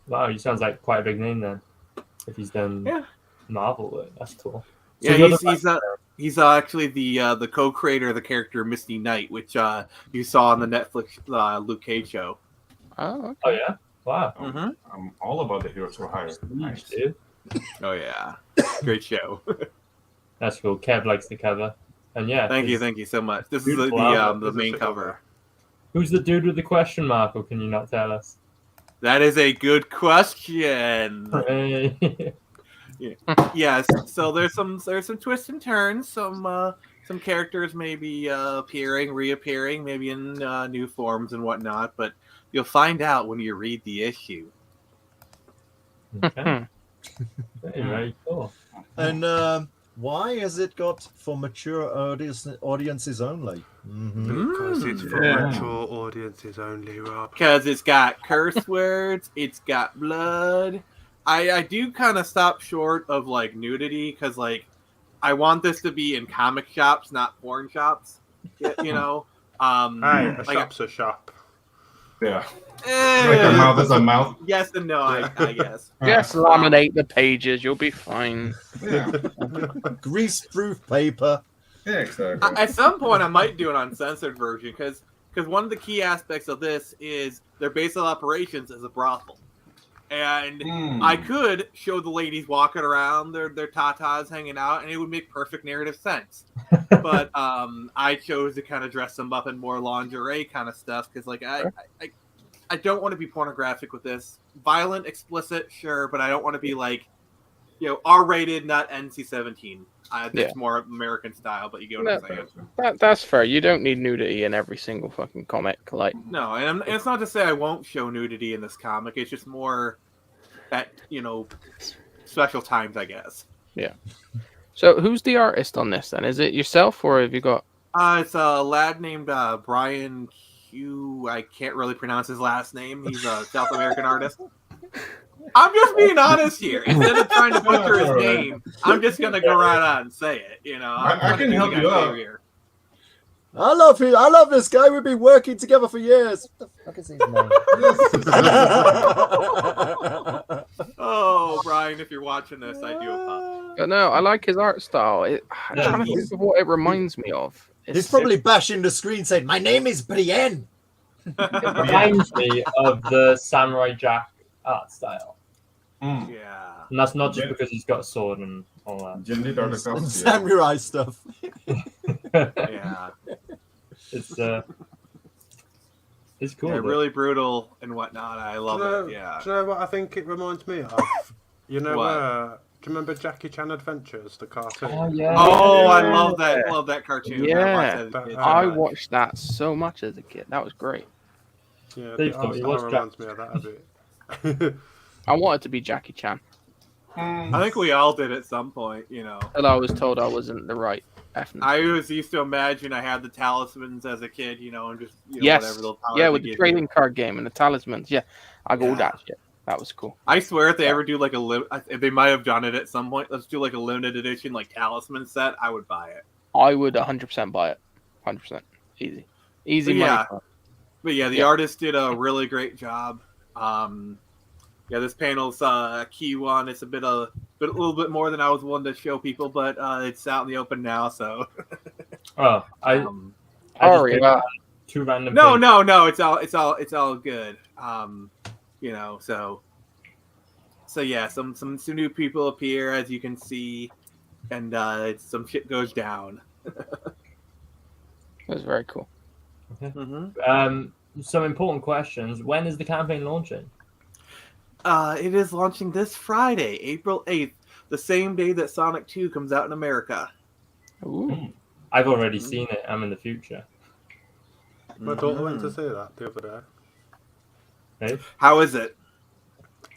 Wow, he sounds like quite a big name then. If he's done Marvel work, that's cool. So he's actually the co-creator of the character Misty Knight, which you saw on the Netflix Luke Cage show. Oh, okay. Oh yeah! Wow. Mm-hmm. I'm all about the Heroes for Hire. Nice, dude. Oh yeah, great show. That's cool. Kev likes the cover, and yeah. Thank you so much. This is the main cover. Who's the dude with the question mark, or can you not tell us? That is a good question. Hey. Yes. So there's some twists and turns. Some characters maybe reappearing, maybe in new forms and whatnot. But you'll find out when you read the issue. Okay. Very cool. And Why has it got for mature audiences only? Because it's for mature audiences only, Rob. Because it's got curse words, it's got blood. I do kind of stop short of like nudity because like I want this to be in comic shops, not porn shops. You know, Hey, a like, shop's a shop. Yeah. Like a mouth is a mouth. Yes and no, I guess. Just laminate the pages, you'll be fine. Yeah. Grease-proof paper. Yeah, exactly. At some point, I might do an uncensored version because one of the key aspects of this is their base of operations is a brothel, and I could show the ladies walking around their tatas hanging out, and it would make perfect narrative sense. But I chose to kind of dress them up in more lingerie kind of stuff because, like, I don't want to be pornographic with this. Violent, explicit, sure, but I don't want to be like, you know, R-rated, not NC-17. That's more American style, but you get what I'm saying. That's fair. You don't need nudity in every single fucking comic. Like, no, and it's not to say I won't show nudity in this comic. It's just more at, you know, special times, I guess. Yeah. So who's the artist on this then? Is it yourself or have you got? It's a lad named Brian Q. I can't really pronounce his last name. He's a South American artist. I'm just being honest here. Instead of trying to butcher his name, I'm just gonna go right on and say it. You know, I can help you out. Here. I love him. I love this guy. We've been working together for years. What the fuck is his name? Oh, Brian, if you're watching this, I do apologize. No, I like his art style. I'm trying to think of what it reminds me of. He's probably bashing the screen saying, "My name is Brienne." It reminds me of the Samurai Jack art style. Yeah. And that's not just because he's got a sword and all that. And samurai stuff. Yeah. It's cool. Yeah, really brutal and whatnot. I love it. Yeah. Do you know what I think it reminds me of? You know, do you remember Jackie Chan Adventures, the cartoon? Oh, yeah. Oh, I love that. Love that cartoon. Yeah. I watched that so much as a kid. That was great. Yeah, it reminds me of that a bit. I wanted to be Jackie Chan. I think we all did at some point, you know. And I was told I wasn't the right ethnic. I always used to imagine I had the talismans as a kid, you know, and just, you know, Yes. whatever little powers Yeah, they with the give trading you. card game and the talismans. Yeah, I go that shit. That was cool. I swear if they ever do like if they might have done it at some point, let's do like a limited edition like talisman set, I would buy it. I would 100% buy it. 100%. Easy. Easy money. Yeah. But yeah, the artist did a really great job. Yeah, this panel's a key one. It's a little bit more than I was willing to show people, but it's out in the open now. So. Oh, I Sorry, just two random. No. It's all good. You know, so yeah, some new people appear as you can see, and some shit goes down. That's very cool. Okay. Mm-hmm. Some important questions. When is the campaign launching? It is launching this Friday, April 8th, the same day that Sonic 2 comes out in America. Ooh. I've already seen it. I'm in the future. My daughter went to see that the other day. Hey? How is it?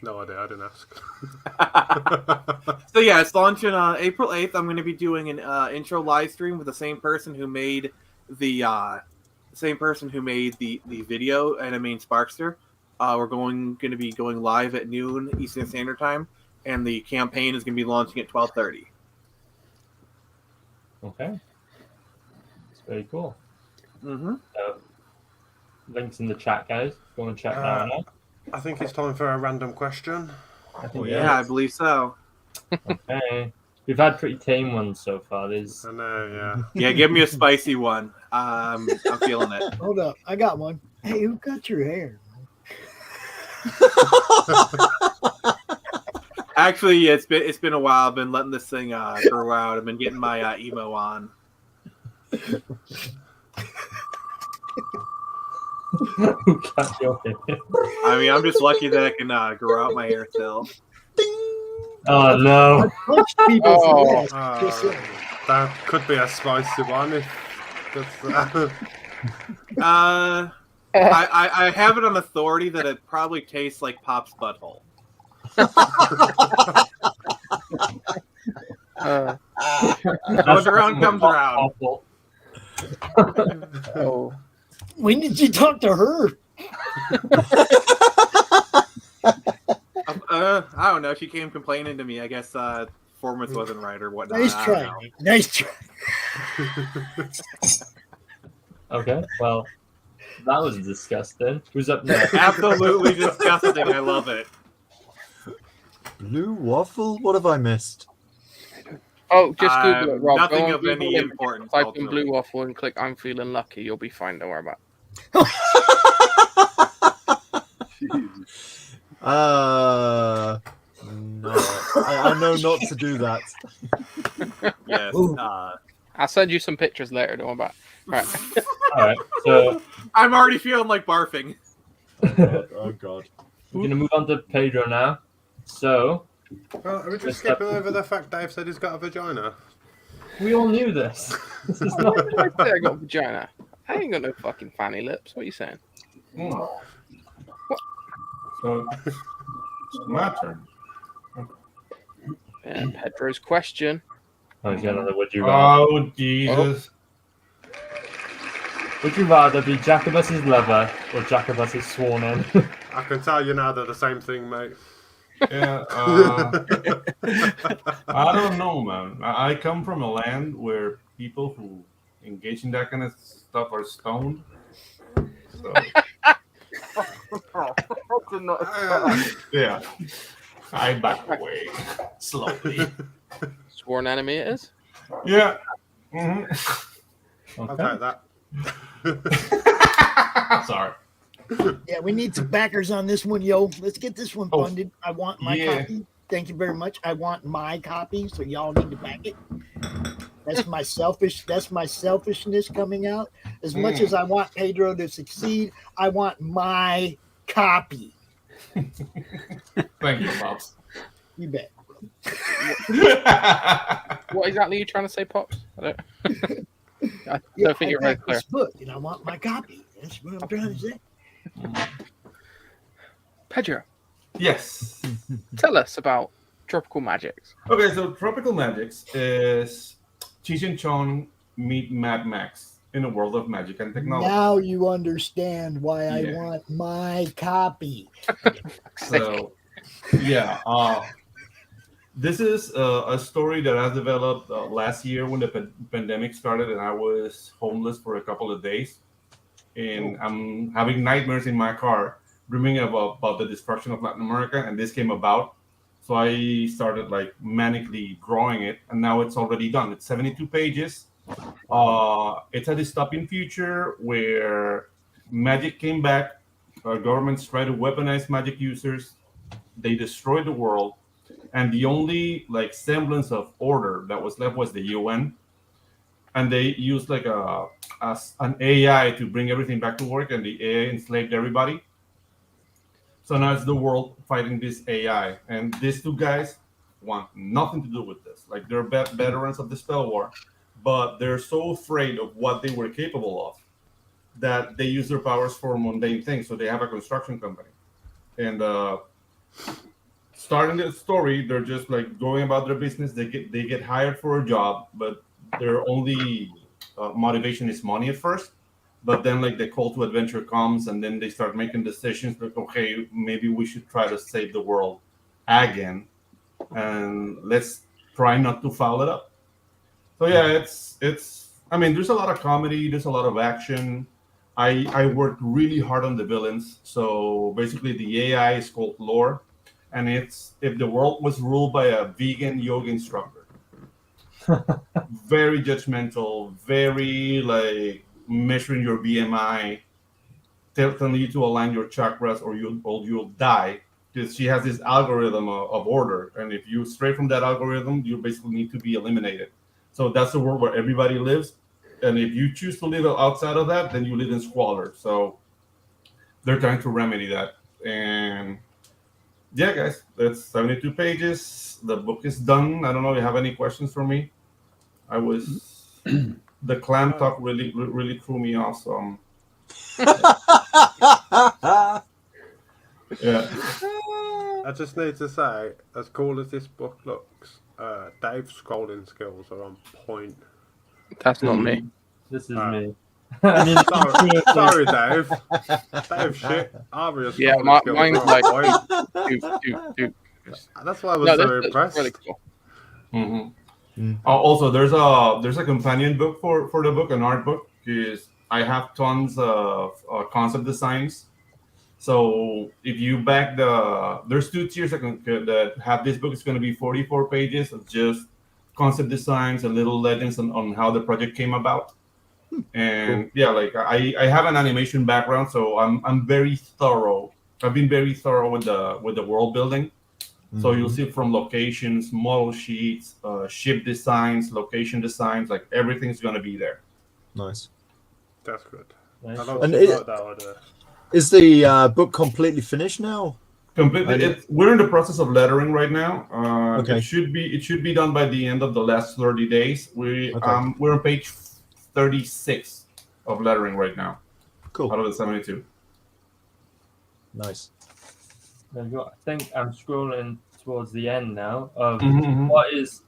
No idea, I didn't ask. So yeah, it's launching on April 8th. I'm going to be doing an intro live stream with the same person who made the video, Anime Sparkster. We're going to be going live at noon Eastern Standard Time, and the campaign is going to be launching at 12:30. Okay. It's very cool. Mm-hmm. Links in the chat, guys. Go and check that out. I think it's time for a random question. I think Yeah, I believe so. Okay. We've had pretty tame ones so far. There's. I know, yeah. Yeah, give me a spicy one. I'm feeling it. Hold up, I got one. Hey, who cut your hair? Actually, it's been a while. I've been letting this thing grow out. I've been getting my emo on. Who cut your hair? I mean, I'm just lucky that I can grow out my hair still. Oh no! Punch people's Oh. ass. Just saying. That could be a spicy one if that's I have it on authority that it probably tastes like Pop's butthole. Goes around, comes around. Awful. Oh, When did you talk to her? I don't know. She came complaining to me. I guess performance wasn't right or whatnot. Nice I don't try, know. Nick. Nice try. Okay, well, that was disgusting. Who's up next? Absolutely disgusting. I love it. Blue waffle? What have I missed? oh, just Google it, Rob. Nothing Go on of Google any Images, importance, Type in ultimately. blue waffle and click "I'm feeling lucky." You'll be fine. Don't worry about No. I know not to do that. Yes. Ooh. it. I'll send you some pictures later. Don't worry about it. Right. All right, so I'm already feeling like barfing. Oh god. we're gonna move on to Pedro now. So Well, are we just skipping over the fact Dave said he's got a vagina? we all knew this. This is not. I say I got a vagina. I ain't got no fucking fanny lips. What are you saying? So it's my turn. And Pedro's question. Oh, he's got another would you rather. Oh Jesus! Would you rather be Jacobus's lover or Jacobus's sworn in? I can tell you now they're the same thing, mate. Yeah. I don't know, man. I come from a land where people who engage in that kind of stuff are stoned. So yeah, I back away slowly. Sworn enemy it is. Yeah. Mhm. I'll Okay. take that. Sorry. Yeah, we need some backers on this one, yo. Let's get this one Oh, funded. I want my yeah. copy. Thank you very much. I want my copy, so y'all need to back it. That's my selfishness coming out. As much as I want Pedro to succeed, I want my copy. Thank you, Pops. You bet. What exactly are you trying to say, Pops? I don't Yeah, think I you're very backed clear. this book, and I want my copy. That's what I'm trying to say. Pedro, Yes. tell us about tropical magics. Okay, so Tropical Magics is Cheech and Chong meet Mad Max in a world of magic and technology. Now you understand why I Yeah. want my copy. So, yeah, this is a story that I developed last year when the pandemic started, and I was homeless for a couple of days, and I'm having nightmares in my car, dreaming about the destruction of Latin America, and this came about. So I started like manically drawing it, and now it's already done. It's 72 pages. It's a dystopian future where magic came back. Governments try to weaponize magic users. They destroy the world, and the only like semblance of order that was left was the UN. And they used like an AI to bring everything back to work, and the AI enslaved everybody. So now it's the world fighting this AI, and these two guys want nothing to do with this. Like they're veterans of the spell war, but they're so afraid of what they were capable of that they use their powers for mundane things. So they have a construction company, and starting the story, they're just like going about their business. They get hired for a job, but their only motivation is money at first. But then like the call to adventure comes, and then they start making decisions like, okay, maybe we should try to save the world again, and let's try not to foul it up. So yeah, it's I mean, there's a lot of comedy, there's a lot of action. I worked really hard on the villains. So basically the AI is called Lore, and it's if the world was ruled by a vegan yoga instructor. Very judgmental, very like measuring your BMI, telling you to align your chakras or you'll die. Because she has this algorithm of order, and if you stray from that algorithm, you basically need to be eliminated. So that's the world where everybody lives, and if you choose to live outside of that, then you live in squalor. So they're trying to remedy that. And yeah, guys, that's 72 pages. The book is done. I don't know if you have any questions for me. I was the clam talk really threw me off. So yeah. I just need to say, as cool as this book looks, Dave's scrolling skills are on point. That's not me. This is Ah. me. I mean, Sorry, Dave. Dave, shit. Aria's Yeah, scrolling skills mine's are on like point. do. That's why I was No, so that's impressed. really cool. Also, there's a companion book for the book, an art book, because I have tons of concept designs. So if you back there's 2 tiers that have this book. It's going to be 44 pages of just concept designs and little legends on how the project came about. And yeah, like I have an animation background, so I'm very thorough. I've been very thorough with the world building. So you'll see from locations, model sheets, ship designs, location designs, like everything's going to be there. Nice. That's good. Nice. I like And that idea. Is the book completely finished now? Completely. We're in the process of lettering right now. Okay. It should be done by the end of the last 30 days. We're on page 36 of lettering right now. Cool. Out of the 72. Nice. There you go. I think I'm scrolling towards the end now of Mhm. what is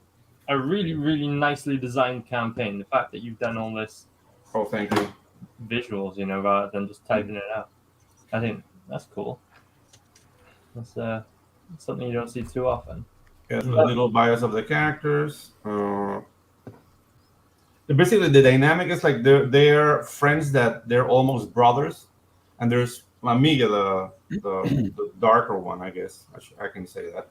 a really, really nicely designed campaign. The fact that you've done all this thank you. visuals, rather than just typing it out. I think that's cool. That's something you don't see too often. Yeah, the little bias of the characters. Basically, the dynamic is like they're friends that they're almost brothers, and there's Amiga, the darker one, I guess I can say that.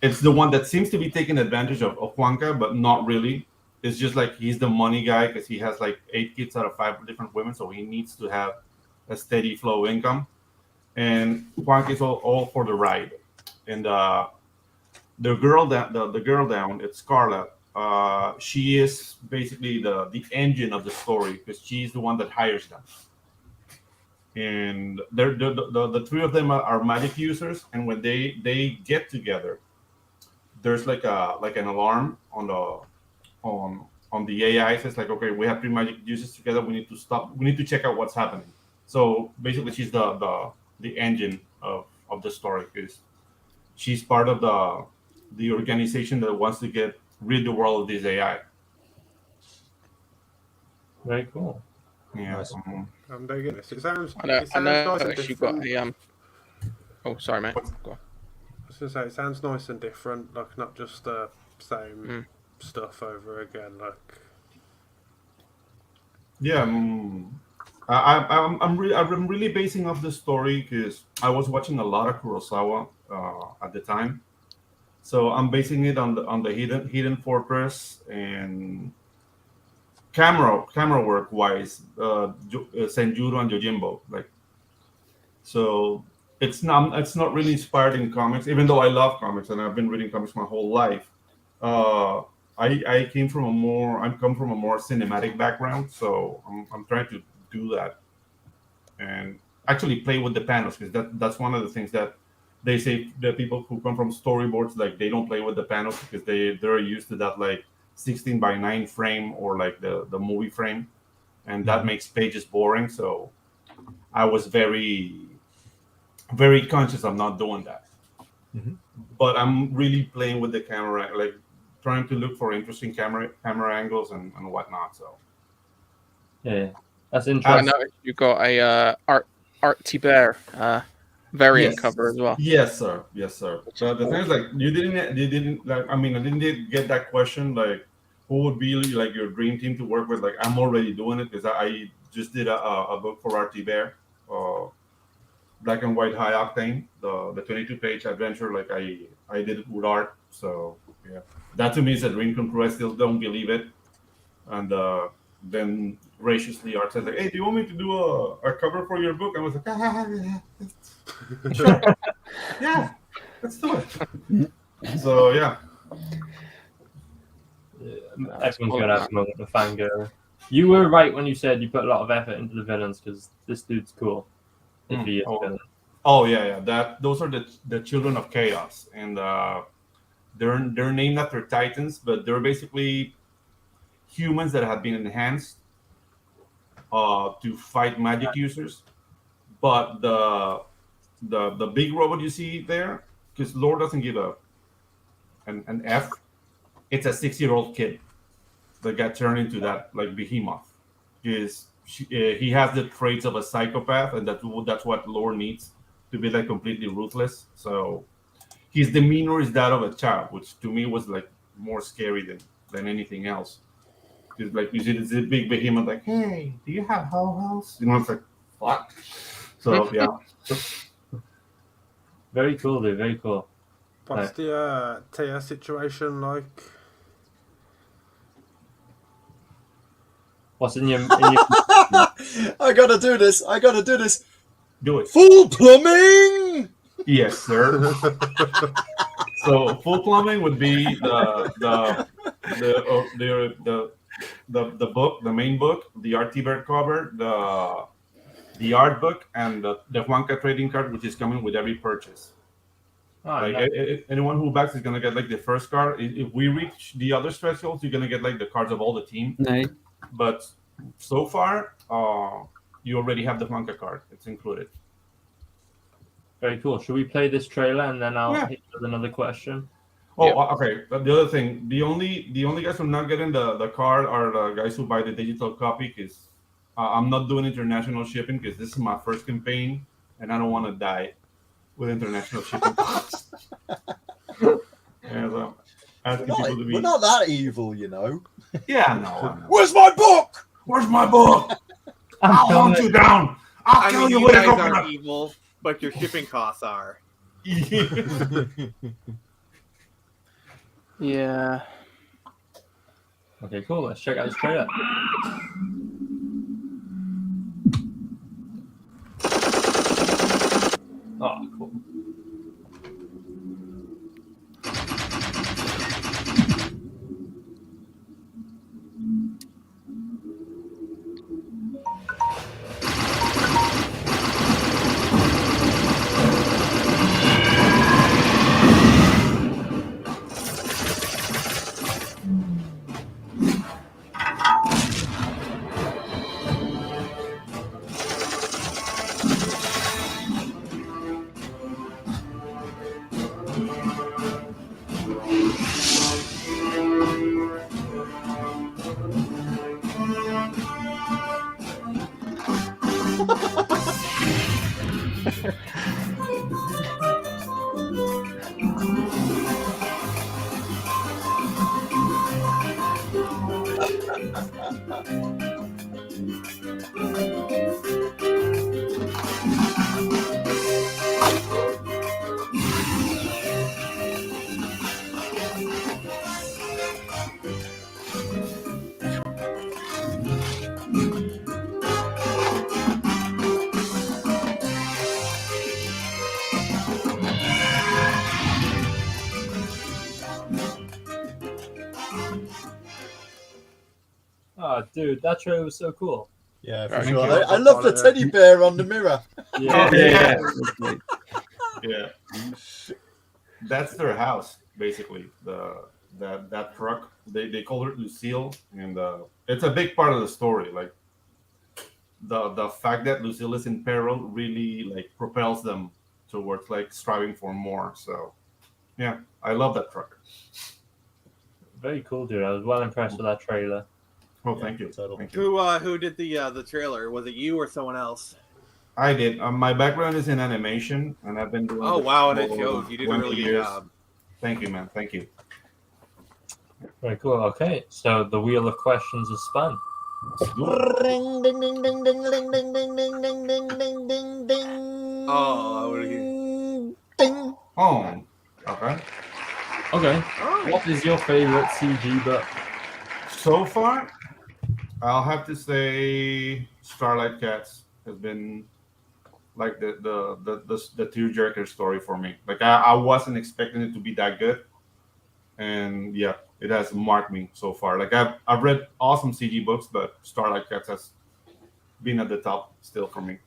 It's the one that seems to be taking advantage of Juanca, but not really. It's just like he's the money guy because he has like 8 kids out of 5 different women, so he needs to have a steady flow of income. And Juanca is all for the ride. And the girl down, it's Scarlett. She is basically the engine of the story because she's the one that hires them. And the 3 of them are magic users, and when they get together, there's like an alarm on the AI. It's like, okay, we have 3 magic users together. We need to stop. We need to check out what's happening. So basically, she's the engine of the story because she's part of the organization that wants to rid the world of this AI. Very cool. Yeah. Nice. I'm digging this. It sounds I know nice and she got different. Oh, sorry, mate. Go on. I was gonna say it sounds nice and different, like not just the same stuff over again. Like, yeah, I'm really basing off the story because I was watching a lot of Kurosawa at the time, so I'm basing it on the Hidden Fortress and camera work wise, Senjuro and Yojimbo, like. So it's not really inspired in comics, even though I love comics and I've been reading comics my whole life. I come from a more cinematic background, so I'm trying to do that and actually play with the panels because that's one of the things that they say the people who come from storyboards, like they don't play with the panels because they're used to that like 16:9 frame or like the movie frame, and that makes pages boring. So I was very, very conscious of not doing that. But I'm really playing with the camera, like trying to look for interesting camera angles and whatnot. So Yeah, that's I interesting. noticed you got a Art Tiber variant Yes. cover as well. Yes, sir. Yes, sir. So the thing is, like, you didn't like. I mean, I didn't get that question. Like, who would be like your dream team to work with? Like, I'm already doing it because I just did a book for RT Bear, Black and White High Octane, the 22-page adventure. Like, I did it with art. So yeah, that to me is a dream come true. I still don't believe it. And then graciously Art said, like, "Hey, do you want me to do a cover for your book?" I was like, yeah, let's do it. So yeah. Everyone's gonna have a moment of fangirl. You were right when you said you put a lot of effort into the villains because this dude's cool. If he is a villain. Oh yeah. Those are the children of chaos, and they're named after titans, but they're basically humans that have been enhanced to fight magic users. But the big robot you see there, because lore doesn't give an F, it's a 6-year-old kid that got turned into that like behemoth. He has the traits of a psychopath, and that's what lore needs to be like completely ruthless. So his demeanor is that of a child, which to me was like more scary than anything else. Because like you see this big behemoth like, hey, do you have ho-hos? You know, it's like fuck. So yeah. Very cool, dude. Very cool. What's the Tia situation like? What's in your? I gotta do this. I gotta do this. Do it. Full plumbing. Yes, sir. So full plumbing would be the book, the main book, the RT Bird cover, the art book, and the Juanca trading card, which is coming with every purchase. Like anyone who backs is gonna get like the first card. If we reach the other thresholds, you're gonna get like the cards of all the team. Nee. But so far, you already have the Juanca card. It's included. Very cool. Should we play this trailer and then I'll Yeah. hit you with another question? Oh, okay. The other thing, the only guys who are not getting the card are the guys who buy the digital copy, because I'm not doing international shipping because this is my first campaign and I don't want to die with international shipping costs. And so asking people to be. We're not that evil, you know. Yeah, I know. Where's my book? Where's my book? I'll hunt you down. I'll kill you you with a guys coconut. aren't evil, but your shipping costs are. Yeah. Okay, cool. Let's check out this trailer. Oh, cool. Oh, dude, that trailer was so cool. Yeah, for Thank sure. you. I love the teddy bear on the mirror. Yeah. Yeah. That's their house, basically. That truck. They call her Lucille, and it's a big part of the story. Like the fact that Lucille is in peril really like propels them towards like striving for more. So yeah, I love that truck. Very cool, dude. I was well impressed with that trailer. Oh, thank you. Totally. Thank you. Who did the trailer? Was it you or someone else? I did. My background is in animation, and I've been doing. Oh this wow, and it for shows. You did a 20 really good years. job. Thank you, man. Thank you. Very cool. Okay, so the wheel of questions is spun. Ring, ding, ding, ding, ding, ding, ding, ding, ding, ding, ding, ding, ding, ding. Oh, I would Ding. Oh, okay. Okay. What is your favorite CG book? So far, I'll have to say Starlight Cats has been like the tearjerker story for me. Like I wasn't expecting it to be that good, and yeah, it has marked me so far. Like I've read awesome CG books, but Starlight Cats has been at the top still for me.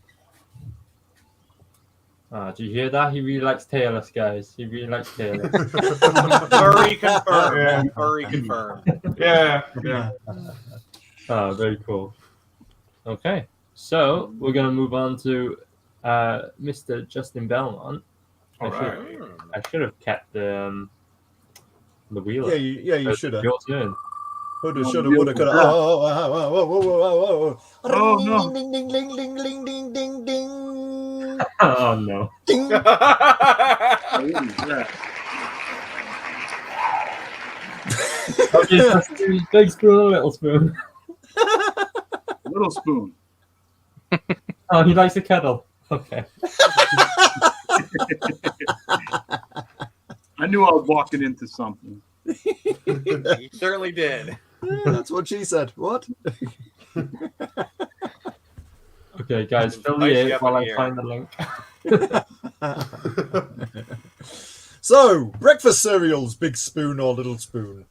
Do you hear that? He really likes Tailless, guys. He really likes Tailless. Furry confirmed. Yeah. Furry confirmed. Yeah. Very cool. Okay, so we're gonna move on to Mr. Justin Belmont. All right. I should have kept the The wheeler. Yeah, you should have. Your turn. Woulda, Oh, shoulda, woulda, coulda. yeah. Oh. Oh, Ring, no. ding, ding, ding, ding, ding, ding, ding, ding, Oh no. ding. Oh, what is that? Okay, so big spoon or little spoon? Little spoon. Oh, he likes a kettle. Okay. I knew I was walking into something. He certainly did. That's what she said. What? Okay, guys, fill Spicy the air up while in I here. find the link. So, breakfast cereals, big spoon or little spoon?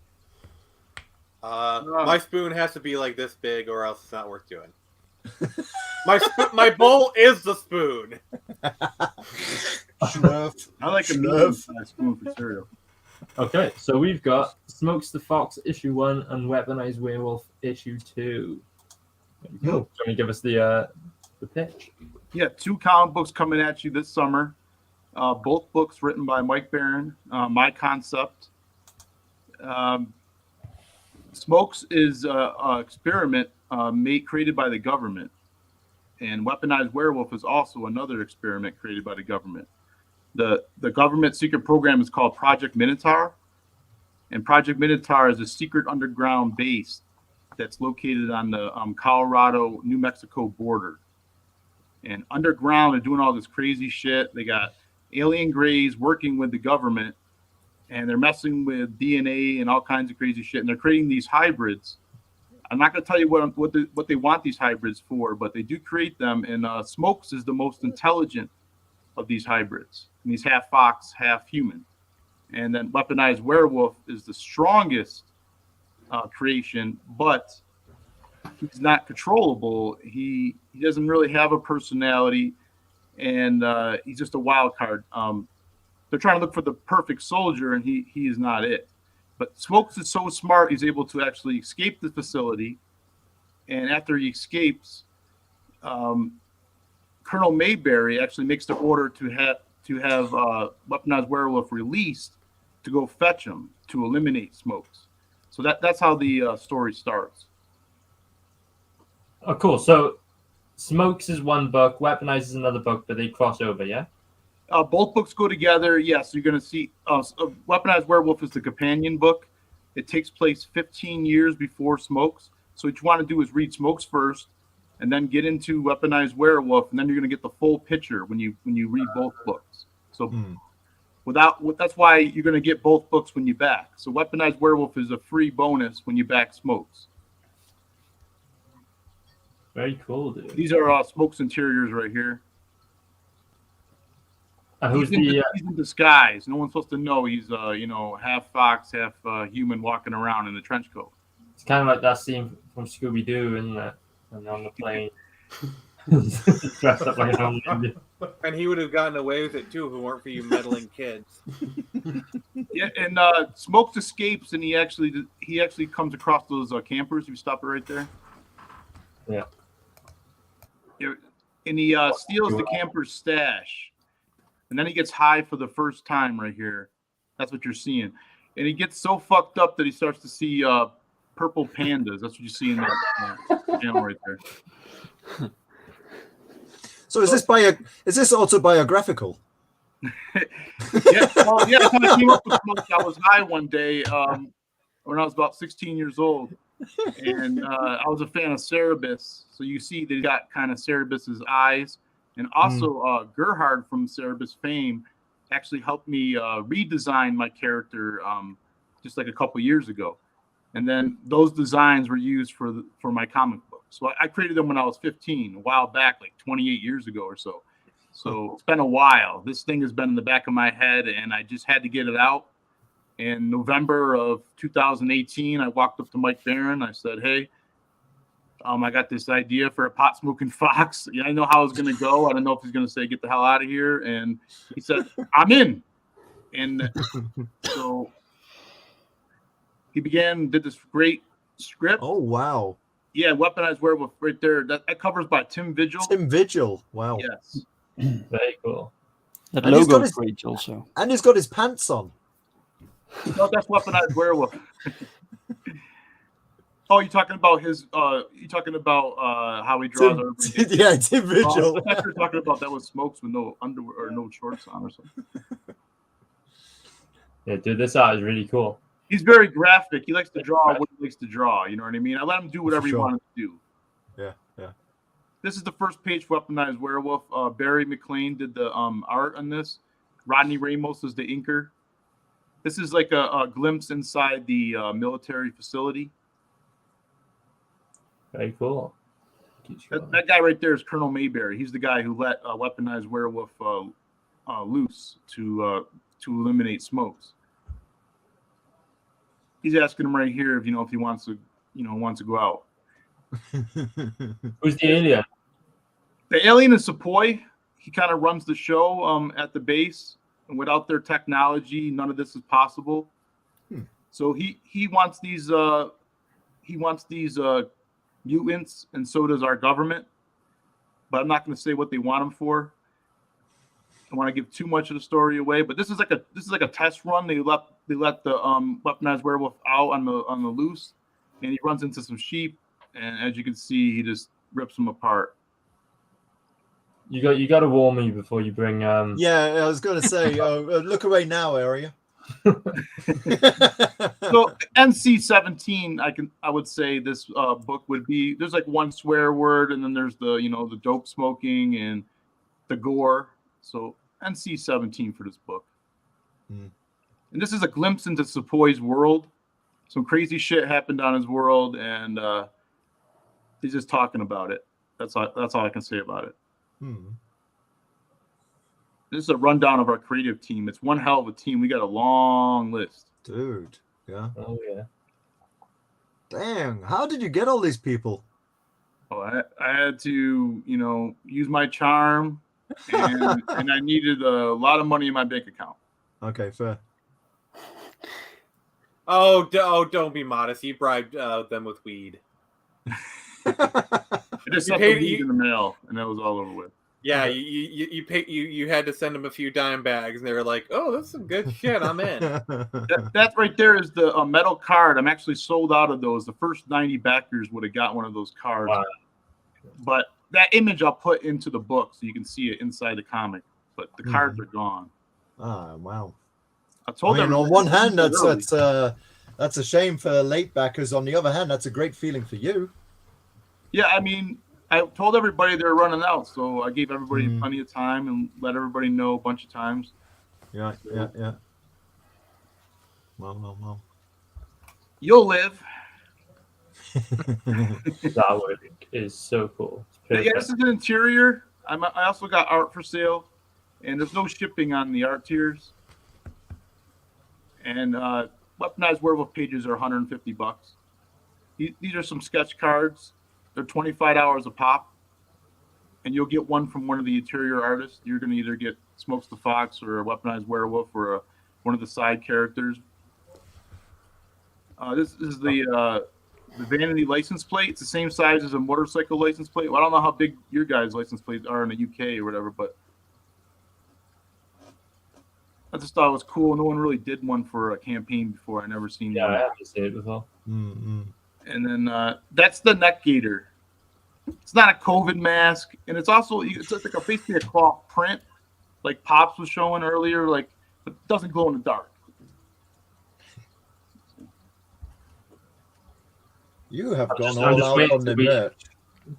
My spoon has to be like this big, or else it's not worth doing. My bowl is the spoon. Schlurf. I like a Schlurf. medium spoon for cereal. Okay, so we've got Smokes the Fox issue 1 and Weaponized Werewolf issue 2. There you go. Can you give us the pitch? Yeah, 2 comic books coming at you this summer. Both books written by Mike Barron. My concept. Smokes is an experiment created by the government. And Weaponized Werewolf is also another experiment created by the government. The government secret program is called Project Minotaur. And Project Minotaur is a secret underground base that's located on the Colorado-New Mexico border. And underground, they're doing all this crazy shit. They got alien greys working with the government, and they're messing with DNA and all kinds of crazy shit. And they're creating these hybrids. I'm not going to tell you what they want these hybrids for, but they do create them. And Smokes is the most intelligent of these hybrids. And he's half fox, half human. And then Weaponized Werewolf is the strongest creation, but he's not controllable. He doesn't really have a personality, and he's just a wild card. They're trying to look for the perfect soldier, and he is not it. But Smokes is so smart, he's able to actually escape the facility. And after he escapes, Colonel Mayberry actually makes the order to have Weaponized Werewolf released to go fetch him to eliminate Smokes. So that's how the story starts. Oh, cool. So Smokes is one book, Weaponized is another book, but they cross over, yeah? Both books go together. Yes, you're going to see Weaponized Werewolf is the companion book. It takes place 15 years before Smokes. So what you want to do is read Smokes first, and then get into Weaponized Werewolf, and then you're going to get the full picture when you read both books. So that's why you're going to get both books when you back. So Weaponized Werewolf is a free bonus when you back Smokes. Very cool, dude. These are Smokes interiors right here. Who's he's in disguise. No one's supposed to know he's half fox, half human walking around in a trench coat. It's kind of like that scene from Scooby Doo, isn't it? And on the plane, dressed up like an old lady. And he would have gotten away with it too if it weren't for you meddling kids. Yeah, and Smokes escapes, and he actually comes across those campers. You stop it right there. Yeah. And he steals the camper's stash. And then he gets high for the first time right here. That's what you're seeing. And he gets so fucked up that he starts to see purple pandas. That's what you see in that channel right there. So is this autobiographical? Yeah, well, yeah. That's how I came up with Smoke. I was high one day when I was about 16 years old, and I was a fan of Cerebus. So you see that he got kind of Cerebus's eyes. And also, Gerhard from Cerebus fame actually helped me redesign my character just like a couple years ago. And then those designs were used for my comic book. So I created them when I was 15, a while back, like 28 years ago or so. So it's been a while. This thing has been in the back of my head, and I just had to get it out. In November of 2018, I walked up to Mike Barron. I said, hey, I got this idea for a pot smoking fox. Yeah, I know how it's going to go. I don't know if he's going to say, get the hell out of here. And he said, I'm in. And so he did this great script. Oh, wow. Yeah, Weaponized Werewolf right there. That covers by Tim Vigil. Tim Vigil. Wow. Yes. Very cool. That And he's logo got is great also. And he's got his pants on. No, that's weaponized werewolf. Oh, you're talking about his. You talking about how he draws everybody? Yeah, Tim Vigil. I thought you were talking about that was Smokes with no underwear or no shorts on or something. Yeah, dude, this art is really cool. He's very graphic. He likes to draw what he likes to draw. You know what I mean? I let him do whatever he wanted to do. Yeah, yeah. This is the first page for Weaponized Werewolf. Barry McLean did the art on this. Rodney Ramos is the inker. This is like a glimpse inside the military facility. Very cool. That guy right there is Colonel Mayberry. He's the guy who let Weaponized Werewolf loose to eliminate Smokes. He's asking him right here if he wants to go out. Who's the alien? The alien is Sepoy. He kind of runs the show at the base, and without their technology, none of this is possible. So he wants these mutants, and so does our government. But I'm not going to say what they want them for. I want to give too much of the story away. But this is like a test run. They let the Weaponized Werewolf out on the loose, and he runs into some sheep, and as you can see, he just rips them apart. You got to warn me before you bring. Yeah, I was going to say, look away now, area. So NC-17, I would say this book would be. There's like one swear word, and then there's the dope smoking and the gore. So NC-17 for this book. And this is a glimpse into Sepoy's world. Some crazy shit happened on his world, and he's just talking about it. That's all I can say about it. This is a rundown of our creative team. It's one hell of a team. We got a long list. Dude, yeah. Oh, yeah. Dang, how did you get all these people? Oh, I had to, use my charm, and I needed a lot of money in my bank account. Okay, fair. Oh, don't be modest. You bribed them with weed. I just sent the weed in the mail, and that was all over with. Yeah, you had to send them a few dime bags, and they were like, "Oh, that's some good shit. I'm in." That right there is the metal card. I'm actually sold out of those. The first 90 backers would have got one of those cards. Wow. But that image I'll put into the book so you can see it inside the comic. But the cards are gone. Ah, wow. I told them. On one hand, that's a shame for late backers. On the other hand, that's a great feeling for you. Yeah, I mean, I told everybody they were running out, so I gave everybody plenty of time and let everybody know a bunch of times. Yeah. Well. You'll live. That work is so cool. Yeah, this is an interior. I also got art for sale, and there's no shipping on the art tiers. And Weaponized Werewolf pages are $150. These are some sketch cards. They're $25 a pop, and you'll get one from one of the interior artists. You're going to either get Smokes the Fox or a Weaponized Werewolf or one of the side characters. This is the vanity license plate. It's the same size as a motorcycle license plate. Well, I don't know how big your guys' license plates are in the UK or whatever, but I just thought it was cool. No one really did one for a campaign before. I never seen one. I haven't seen it before. And then that's the neck gaiter. It's not a COVID mask, and it's like basically a cloth print, like Pops was showing earlier. Like it doesn't glow in the dark. You have gone all out on the merch.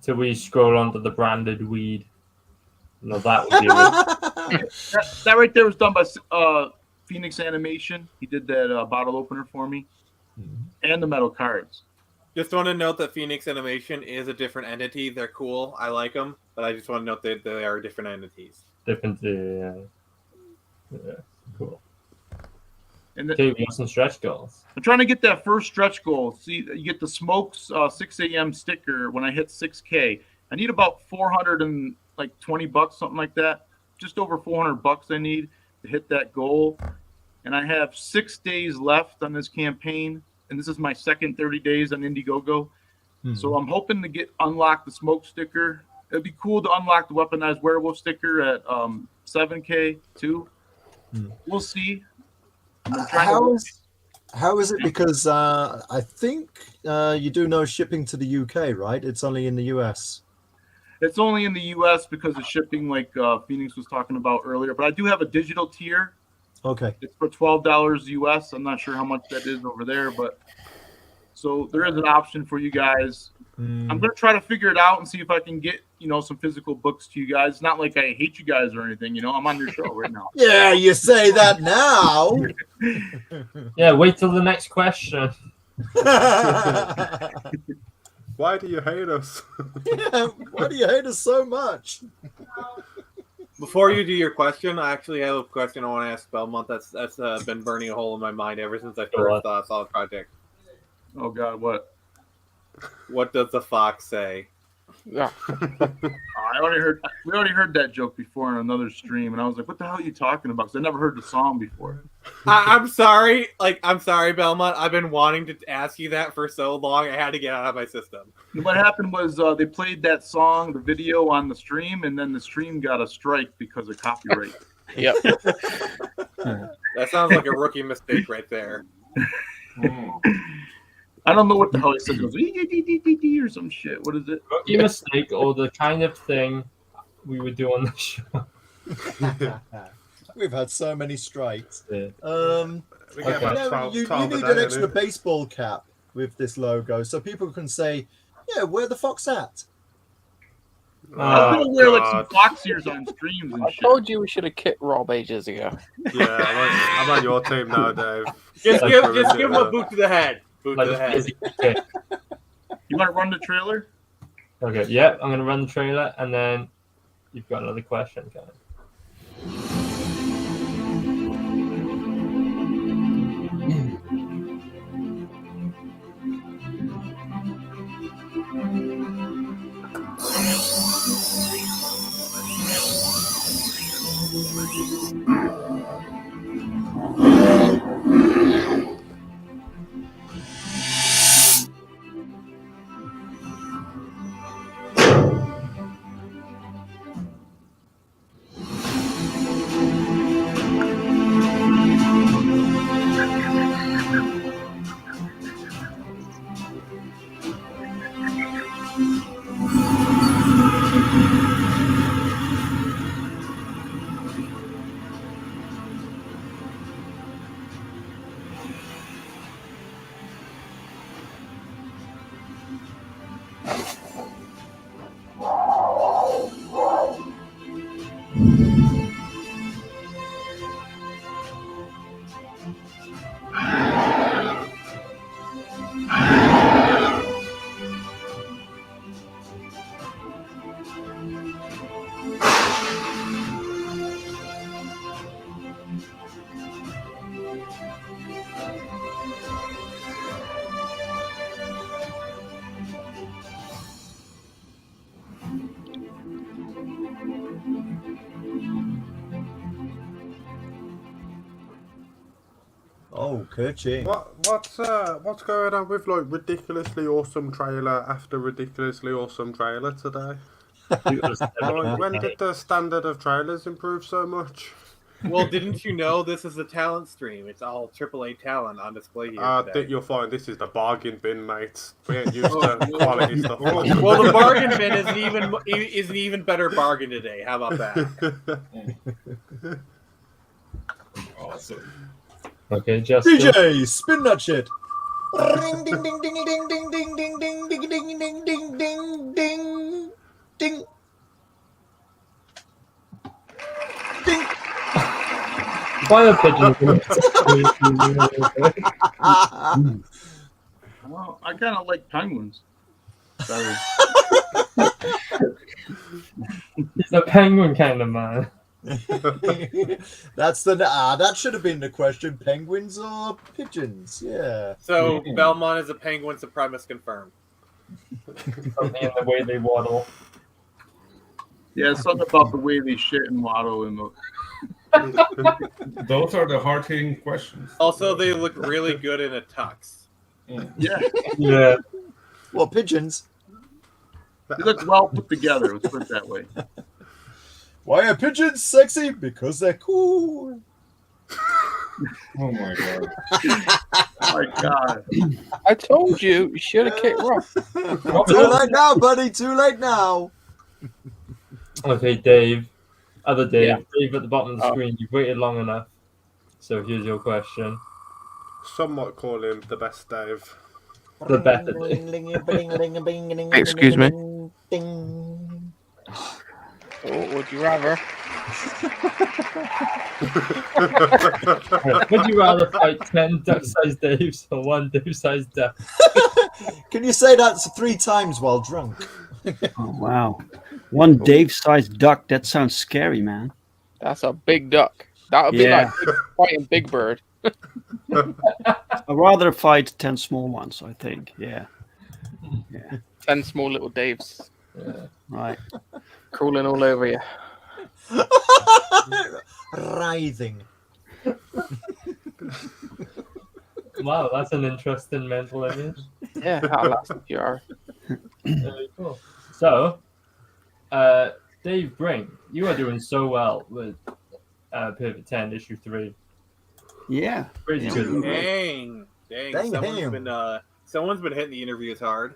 Till we scroll onto the branded weed. No, that would be that right there was done by Phoenix Animation. He did that bottle opener for me, and the metal cards. Just want to note that Phoenix Animation is a different entity. They're cool. I like them, but I just want to note that they are different entities. Different, yeah, cool. And we got some stretch goals. I'm trying to get that first stretch goal. See, you get the Smokes 6 a.m. sticker when I hit 6K. I need about $420, something like that. Just over $400 I need to hit that goal. And I have 6 days left on this campaign. And this is my second 30 days on Indiegogo. So I'm hoping to unlock the Smoke sticker. It'd be cool to unlock the Weaponized Werewolf sticker at 7K too. We'll see. How is it? Because I think you do no shipping to the UK, right? It's only in the US. It's only in the U.S. because of shipping, like Phoenix was talking about earlier. But I do have a digital tier. Okay. It's for $12 US. I'm not sure how much that is over there, but so there is an option for you guys. I'm gonna try to figure it out and see if I can get some physical books to you guys. It's not like I hate you guys or anything. I'm on your show right now. Yeah, you say that now. Yeah, wait till the next question. Why do you hate us? Yeah, why do you hate us so much? Before you do your question, I actually have a question I want to ask Belmont. That's been burning a hole in my mind ever since I first saw the project. Oh God, what? What does the fox say? Yeah. We already heard that joke before in another stream, and I was like, "What the hell are you talking about?" Because I never heard the song before. I'm sorry. I'm sorry, Belmont. I've been wanting to ask you that for so long. I had to get it out of my system. And what happened was they played that song, the video on the stream, and then the stream got a strike because of copyright. Yep. That sounds like a rookie mistake right there. I don't know what the hell he said. It goes or some shit. What is it? Rookie mistake, or the kind of thing we would do on the show. We've had so many strikes. Yeah. We get about You 12 need a an day, extra don't baseball cap with this logo, so people can say, "Yeah, where the fox at?" I'm gonna wear like some fox ears on streams and I shit. told you we should have kicked Rob ages ago. Yeah, I'm on your team now, Dave. Just give him a boot to the head. Boot to the head. Okay. You want to run the trailer? Okay, yeah, I'm going to run the trailer, and then you've got another question, kind of. Oh, Kerching. What's going on with like ridiculously awesome trailer after ridiculously awesome trailer today? Like, when did the standard of trailers improve so much? Well, didn't you know this is a talent stream? It's all AAA talent on display here today. You'll find this is the bargain bin, mate. We ain't used to quality stuff. Well, the bargain bin is an even better bargain today. How about that? Awesome. Okay, just DJ, spin that shit. Ding ding ding ding ding ding ding ding ding ding ding ding ding ding ding ding. Ding. Why the pigeon? Well, I kind of like penguins. Sorry. He's a penguin kind of man. That's that should have been the question. Penguins or pigeons? Yeah. So Belmont is a penguin supremacist confirmed. Something in the way they waddle. Yeah, it's something about the way they shit and waddle in the. Those are the hard-hitting questions. Also, they look really good in a tux. Yeah. Yeah. Well, pigeons. They look well put together. Let's put it that way. Why are pigeons sexy? Because they're cool. Oh my god. Oh my god. I told you, you should have kicked Rob. Too late now, buddy. Too late now. Okay, Dave. Other Dave. Yeah. Dave at the bottom of the Oh. screen. You've waited long enough. So here's your question. Some might call him the best Dave. The better Dave. Excuse me. Would you rather? Would you rather fight 10 duck-sized Daves or 1 Dave-sized duck? Can you say that 3 times while drunk? Oh, wow. One Dave-sized duck. That sounds scary, man. That's a big duck. That would be Yeah. like fighting Big Bird. I'd rather fight 10 small ones, I think. Yeah. 10 small little Daves Yeah. Right. crawling all over you. Writhing. Wow, that's an interesting mental image. Yeah, how lasted you are. Very cool. So, Dave Brink, you are doing so well with Pivot 10 issue 3. Yeah. Crazy good. Dang. Dang Someone's been hitting the interviews hard.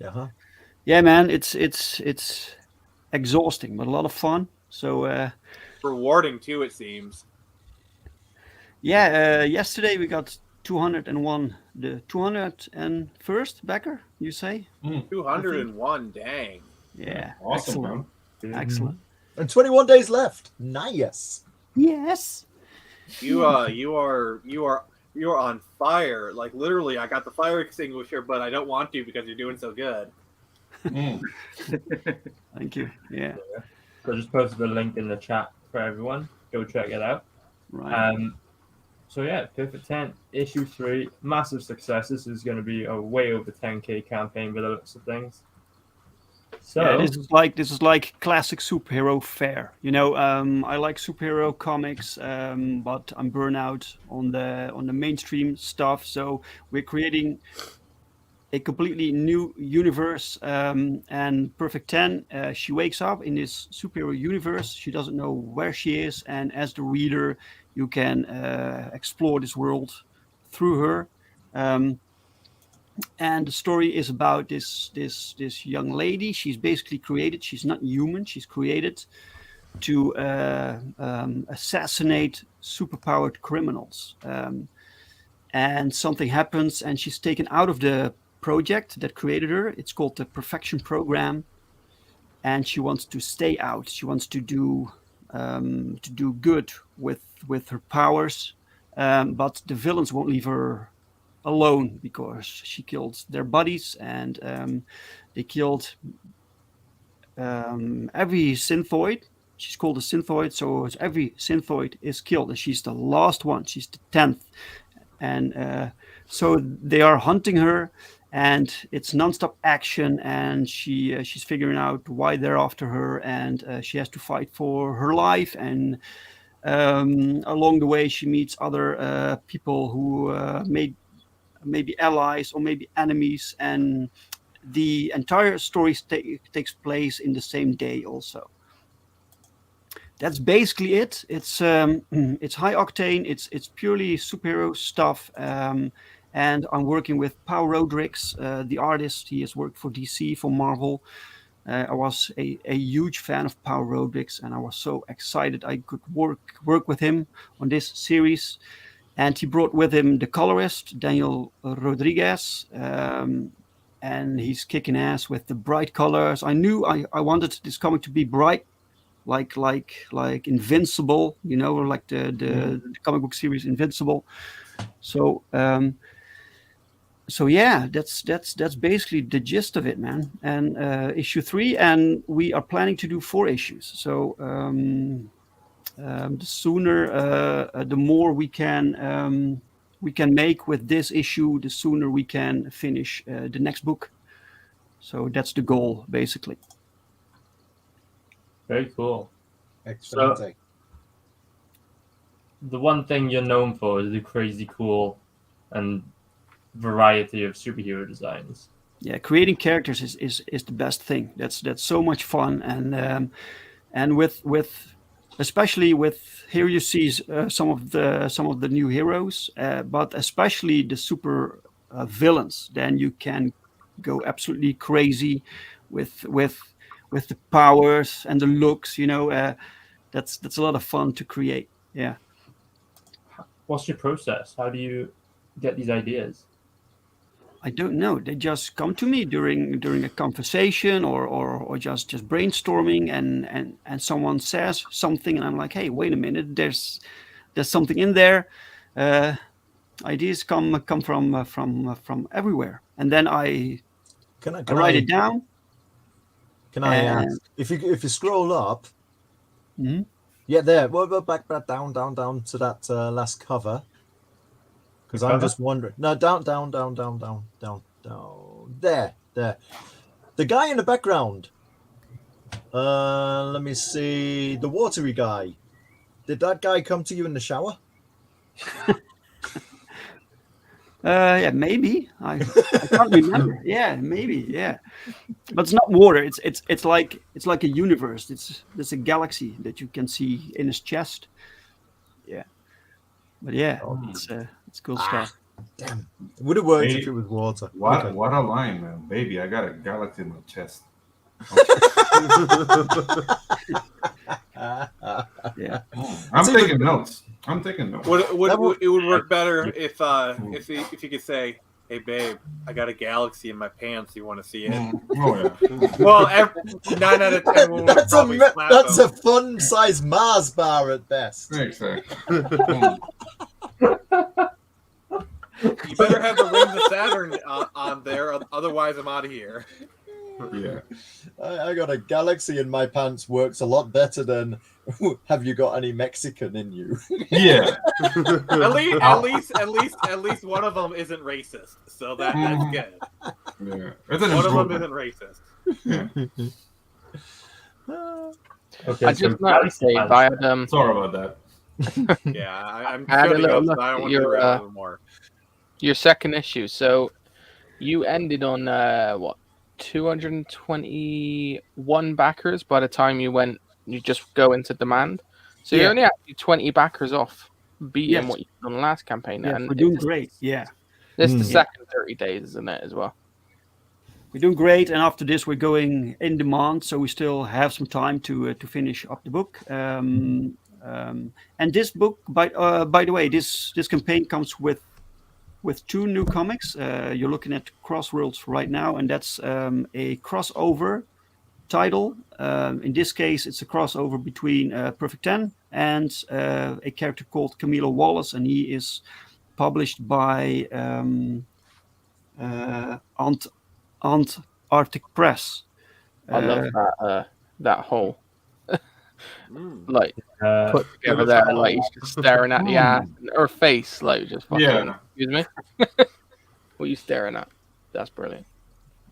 Yeah. Yeah, man. It's exhausting, but a lot of fun. So Rewarding too, it seems. yeah, yesterday we got 201, the 201st backer, you say? 201, dang. Yeah. Awesome, man. Excellent. And 21 days left. Nice. Yes. You are on fire. Like literally, I got the fire extinguisher, but I don't want to because you're doing so good. Thank you. Yeah. So I just posted a link in the chat for everyone. Go check it out. Right. So yeah, Perfect 10, issue 3, massive success. This is going to be a way over 10k campaign by the looks of things. So Yeah, this is like classic superhero fare. You know, I like superhero comics, but I'm burnout on the mainstream stuff. So we're creating a completely new universe. And Perfect 10, she wakes up in this superhero universe. She doesn't know where she is, and as the reader, you can explore this world through her. And the story is about this young lady. She's basically created. She's not human. She's created to assassinate superpowered criminals. And something happens, and she's taken out of the project that created her. It's called the Perfection Program, and she wants to stay out. She wants to do good with her powers, but the villains won't leave her alone because she killed their buddies, and they killed every synthoid. She's called a synthoid, so every synthoid is killed, and she's the last one. She's the 10th, and so they are hunting her, and it's nonstop action. And she's figuring out why they're after her, and she has to fight for her life. And along the way, she meets other people who maybe allies or maybe enemies, and the entire story takes place in the same day also. That's basically it. It's high octane. It's purely superhero stuff, and I'm working with Paul Rodriguez, the artist. He has worked for DC, for Marvel. I was a huge fan of Paul Rodriguez, and I was so excited I could work with him on this series. And he brought with him the colorist, Daniel Rodriguez, and he's kicking ass with the bright colors. I knew I wanted this comic to be bright, like Invincible, you know, like the comic book series Invincible. So yeah, that's basically the gist of it, man. And issue 3, and we are planning to do 4 issues. So the sooner, the more we can make with this issue, the sooner we can finish the next book. So that's the goal, basically. very cool. Excellent. So, the one thing you're known for is the crazy cool and variety of superhero designs. Yeah, creating characters is the best thing. That's so much fun, and with especially with here you see some of the new heroes, but especially the super villains. Then you can go absolutely crazy with the powers and the looks. That's a lot of fun to create. Yeah. What's your process? How do you get these ideas? I don't know. They just come to me during a conversation or just brainstorming, and someone says something, and I'm like, hey, wait a minute, there's something in there. Ideas come from everywhere, and then I Can I, I can write I, it down. can I And ask if you scroll up? Mhm. Yeah, there. Well, back down to that last cover. Because I'm cover? just wondering. No, down. There. The guy in the background. Let me see. The watery guy. Did that guy come to you in the shower? Yeah, maybe I can't remember. Yeah, maybe. Yeah, but it's not water. It's like a universe. It's a galaxy that you can see in his chest. Yeah, but yeah, it's cool stuff. Damn. It would have worked if Hey, it was water. what Okay. what a line, man, baby! I got a galaxy in my chest. Yeah, I'm It's even- taking notes. I'm taking notes. It That would- would work better if you could say, "Hey babe, I got a galaxy in my pants. You want to see it?" Oh yeah. Well, 9 out of 10 women would That's probably a slap that's him. a fun-sized Mars bar at best. Exactly. You better have the rings of Saturn on there, otherwise I'm out of here. Yeah. I got a galaxy in my pants works a lot better than have you got any Mexican in you? Yeah. At least one of them isn't racist, so that's good. Yeah. It's an One of them improvement. isn't racist. Okay, I so just noticed, Dave, I had Sorry about that. Yeah, I'm I had a shutting little up. look So I don't at want to your, read a little more. your second issue. So you ended on what 221 backers by the time you just go into demand. So Yeah. you're only actually 20 backers off beating Yes. what you did on the last campaign. Yeah, And we're doing great. Yeah, this is the Mm. second 30 days, isn't it, as well? we're doing great. And after this, we're going in demand, so we still have some time to finish up the book. And this book, by the way, this campaign comes with two new comics. You're looking at Crossworlds right now, and that's a crossover title. In this case, it's a crossover between Perfect 10 and a character called Camilo Wallace, and he is published by Antarctic Press. I love that whole like Uh, put together there, like he's just staring at the ass and her face, like just fucking. Yeah. Excuse me. What are you staring at? That's brilliant.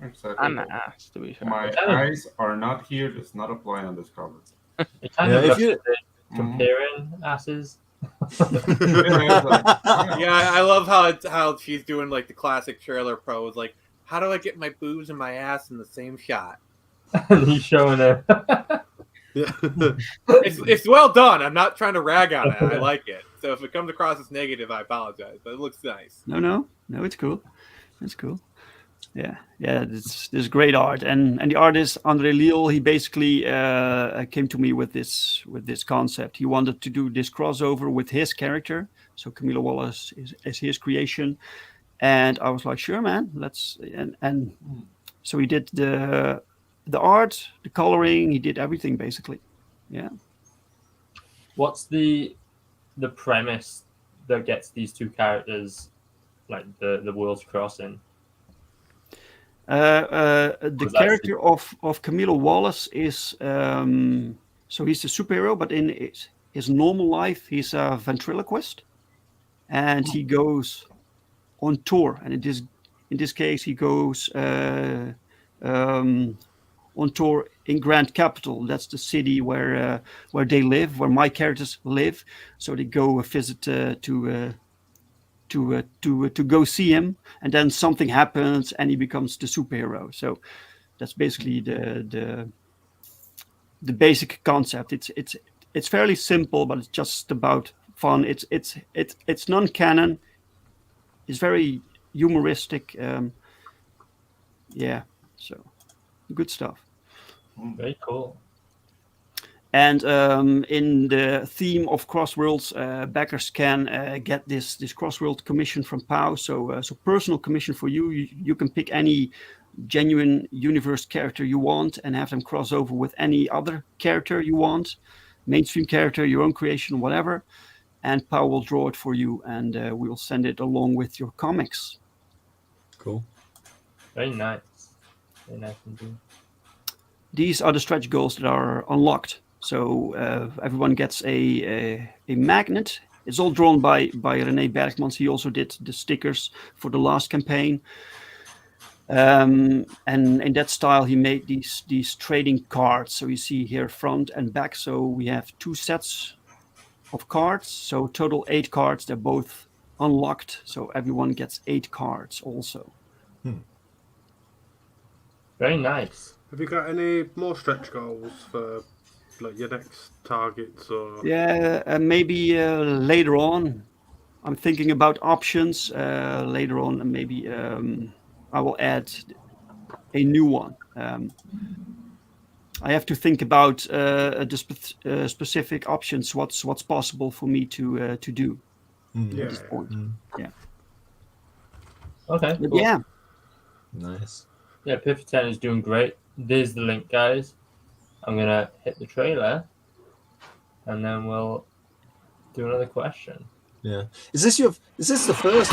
Exactly. And the ass, to be fair. My eyes are not here. Does not apply on this cover. it kind Yeah, of if looks you- at it comparing asses. Yeah, I love how she's doing like the classic trailer pose, like, how do I get my boobs and my ass in the same shot? And he's showing her. It's well done. I'm not trying to rag on it. I like it. So if it comes across as negative, I apologize. But it looks nice. No, it's cool. It's cool. Yeah, this great art, and the artist Andre Lille, he basically came to me with this concept. He wanted to do this crossover with his character, so Camilo Wallace is his creation, and I was like, sure, man, let's and so he did the art, the coloring, he did everything basically. Yeah. What's the premise that gets these two characters, like the worlds crossing? The character of Camilo Wallace is so he's a superhero, but in his normal life he's a ventriloquist, and he goes on tour. And in this case, he goes on tour in Grand Capital. That's the city where they live, where my characters live. So they go visit to go see him, and then something happens and he becomes the superhero. So that's basically the basic concept. it's fairly simple, but it's just about fun. It's non-canon. It's very humoristic. Yeah, so good stuff. Very cool. And in the theme of Crossworlds, backers can get this Crossworld commission from POW. So personal commission for you. You can pick any genuine universe character you want and have them cross over with any other character you want, mainstream character, your own creation, whatever. And POW will draw it for you, and we will send it along with your comics. Cool. Very nice. Very nice indeed. These are the stretch goals that are unlocked. So everyone gets a magnet. It's all drawn by René Bergmans. He also did the stickers for the last campaign. And in that style, he made these trading cards. So you see here front and back. So we have 2 sets of cards. So total 8 cards. They're both unlocked. So everyone gets 8 cards also. Very nice. Have you got any more stretch goals for like your next targets or? Yeah, maybe later on. I'm thinking about options. Later on, maybe I will add a new one. I have to think about the specific options. What's possible for me to do at this point. Yeah. Okay. But Cool. yeah. Nice. Yeah, Piff 10 is doing great. There's the link, guys. I'm gonna hit the trailer, and then we'll do another question. Yeah. Is this the first?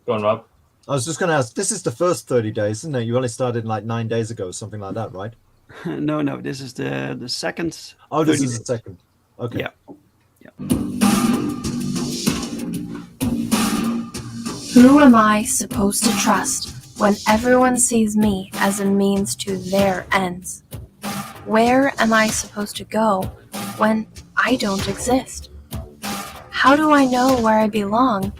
Go on, Rob. I was just going to ask. This is the first 30 days, isn't it? You only started like 9 days ago, something like that, right? No. This is the second. Oh, this is days. the second. Okay. Yeah. Who am I supposed to trust when everyone sees me as a means to their ends? Where am I supposed to go when I don't exist? How do I know where I belong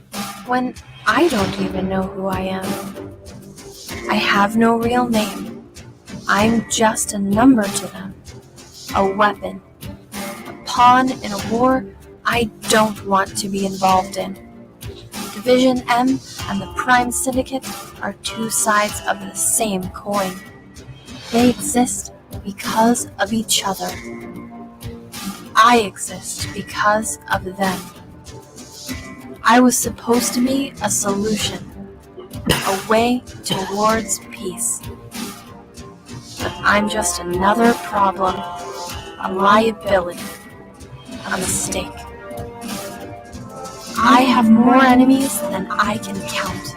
when I don't even know who I am? I have no real name. I'm just a number to them, a weapon, a pawn in a war I don't want to be involved in. Division M and the Prime Syndicate are 2 sides of the same coin. They exist because of each other. I exist because of them. I was supposed to be a solution, a way towards peace. But I'm just another problem, a liability, a mistake. I have more enemies than I can count.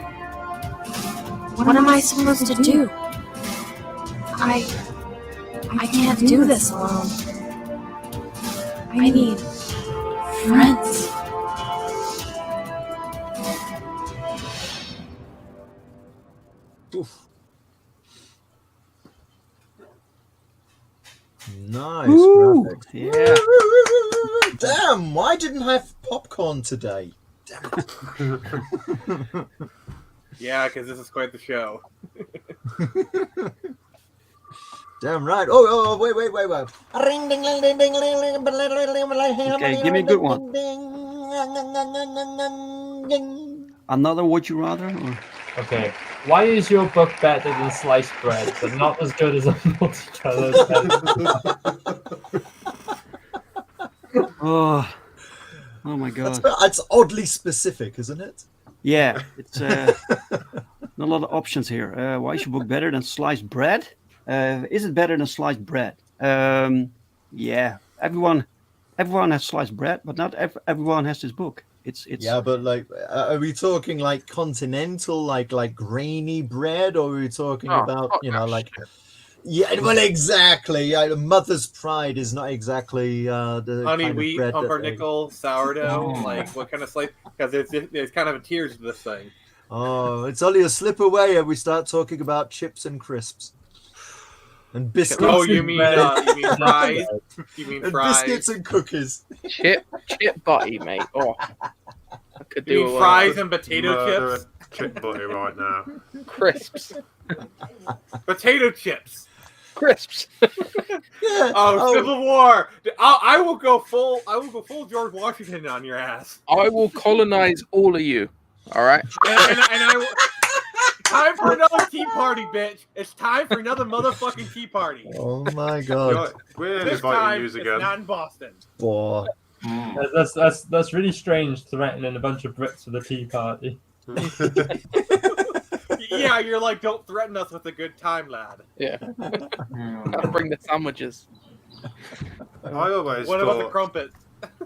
What am I supposed to do? I can't do this alone. I need friends. Oof. Nice Woo! graphics. Yeah. Damn, why didn't I have popcorn today? Damn it. Yeah, because this is quite the show. Damn right. Oh, wait. Ring, ding, ding, ding, ding, Okay, give me a good one. Another Would You Rather? Or? Okay. Why is your book better than sliced bread, but not as good as a multicolored pen? Oh my god. That's oddly specific, isn't it? Yeah, it's not a lot of options here. Why is your book better than sliced bread? Is it better than sliced bread? Yeah, everyone has sliced bread, but not everyone has this book. It's yeah, but like, are we talking like continental, like grainy bread, or are we talking about like? Shit. Yeah, well, exactly. Yeah, the mother's pride is not exactly the honey kind wheat, of bread pumpernickel, sourdough. Like what kind of slice? Because there's kind of a tiers to this thing. Oh, it's only a slip away, and we start talking about chips and crisps. And biscuits. Oh, you mean fries? You mean fries? Biscuits and cookies. Chip butty, mate. Oh, I could do you mean fries and potato chips? Chip butty right now. Crisps. Potato chips. Crisps. Oh, Civil War! I will go full George Washington on your ass. I will colonize all of you. All right. And I will. Time for another tea party, bitch! It's time for another motherfucking tea party. Oh my god. We're This inviting time, you it's again. not in Boston. Boy. That's really strange, threatening a bunch of Brits with a tea party. Yeah, you're like, don't threaten us with a good time, lad. Yeah. Gotta bring the sandwiches. I always What about the crumpet?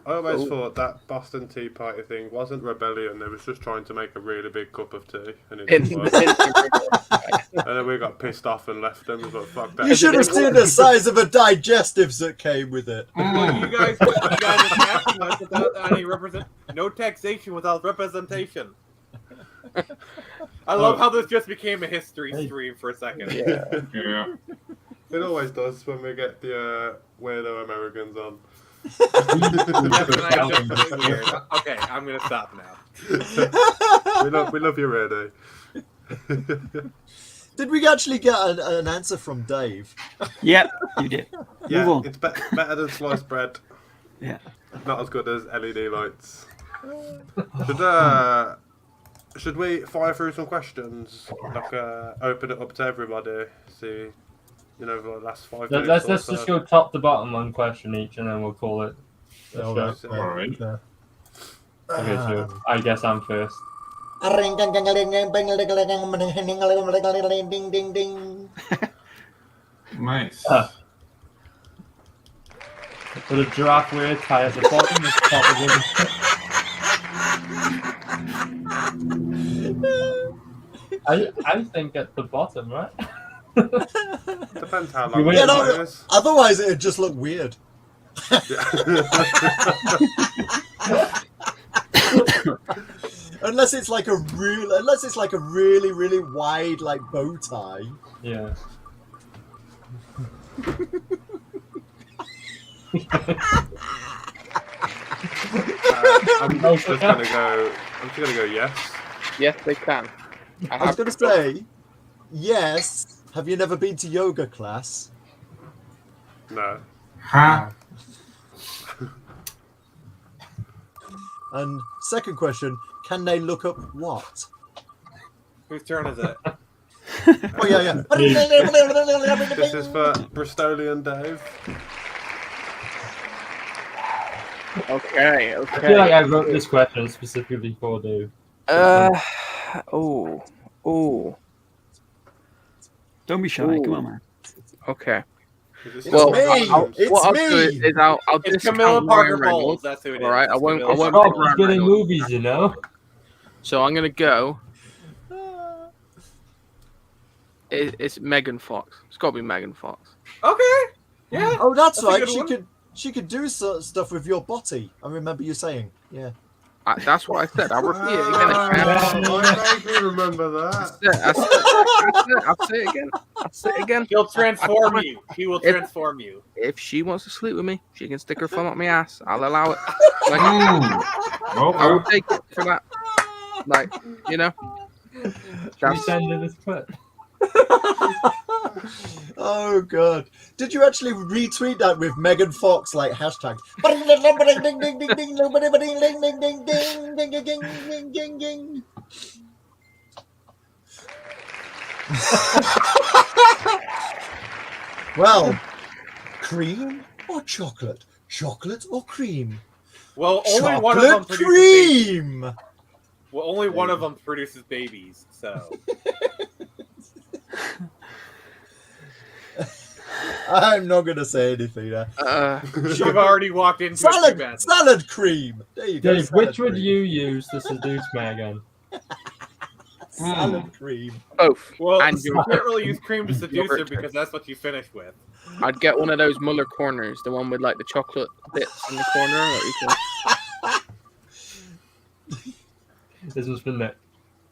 I always thought that Boston Tea Party thing wasn't rebellion. They was just trying to make a really big cup of tea, and it didn't work. And then we got pissed off and left them. Like, fuck that. You should have seen the size of the digestives that came with it. Well, you guys attacking us without any no taxation without representation. I love how this just became a history stream for a second. Yeah. It always does when we get the weirdo Americans on. Okay, I'm gonna stop now. we love you, Ready. Did we actually get an answer from Dave? Yep, you did. Yeah, Move on. it's better than sliced bread. Yeah. Not as good as LED lights. Should we fire through some questions? Like, open it up to everybody. See, the last 5 minutes. Let's just go top to bottom one question each, and then we'll call it. Alright. Okay, so I guess I'm first. Nice. So the giraffe wear tie at the bottom, the top of it. I think at the bottom, right? Depends how long it is. Otherwise, it'd just look weird. Unless it's like a really, really wide like bow tie. Yeah. I'm just gonna go yes. Yes, they can. I was gonna say yes. Have you never been to yoga class? No. Huh? And second question, can they look up what? Whose turn is it? Oh yeah. This is for Bristolian Dave. Okay. I feel like I wrote this question specifically for Dave. Oh. Don't be shy. Come on, man. Okay. It's well, me. What I'll do is I'll It's discount Camilla Parker Ryan Bowles. Reynolds. That's who it is. All right, I won't. Camilla pick Stop Ryan getting Reynolds. movies, you know. So I'm gonna go. It's Megan Fox. It's got to be Megan Fox. Okay. Yeah. Oh, that's a right. good one. She could do stuff with your body. I remember you saying, yeah. That's what I said. I'll repeat it again. I vaguely remember that. I'll say it again. I'll say it again. He'll transform you. He will transform you. If she wants to sleep with me, she can stick her thumb up my ass. I'll allow it. Like, Okay. I will take it for that. Like, you know. We send her this clip. Oh god! Did you actually retweet that with Megan Fox like hashtag? Well, cream or chocolate? Chocolate or cream? Well, only one of them produces cream. Well, only one of them produces babies, so. I'm not gonna say anything there. You've already walked into salad cream. There you go. Dave, which would you use to seduce Megan? Salad cream. Both. Well, And you can't really use cream to seduce her because that's what you finished with. I'd get one of those Muller corners, the one with like the chocolate bits in the corner. That you can... This was for Nick.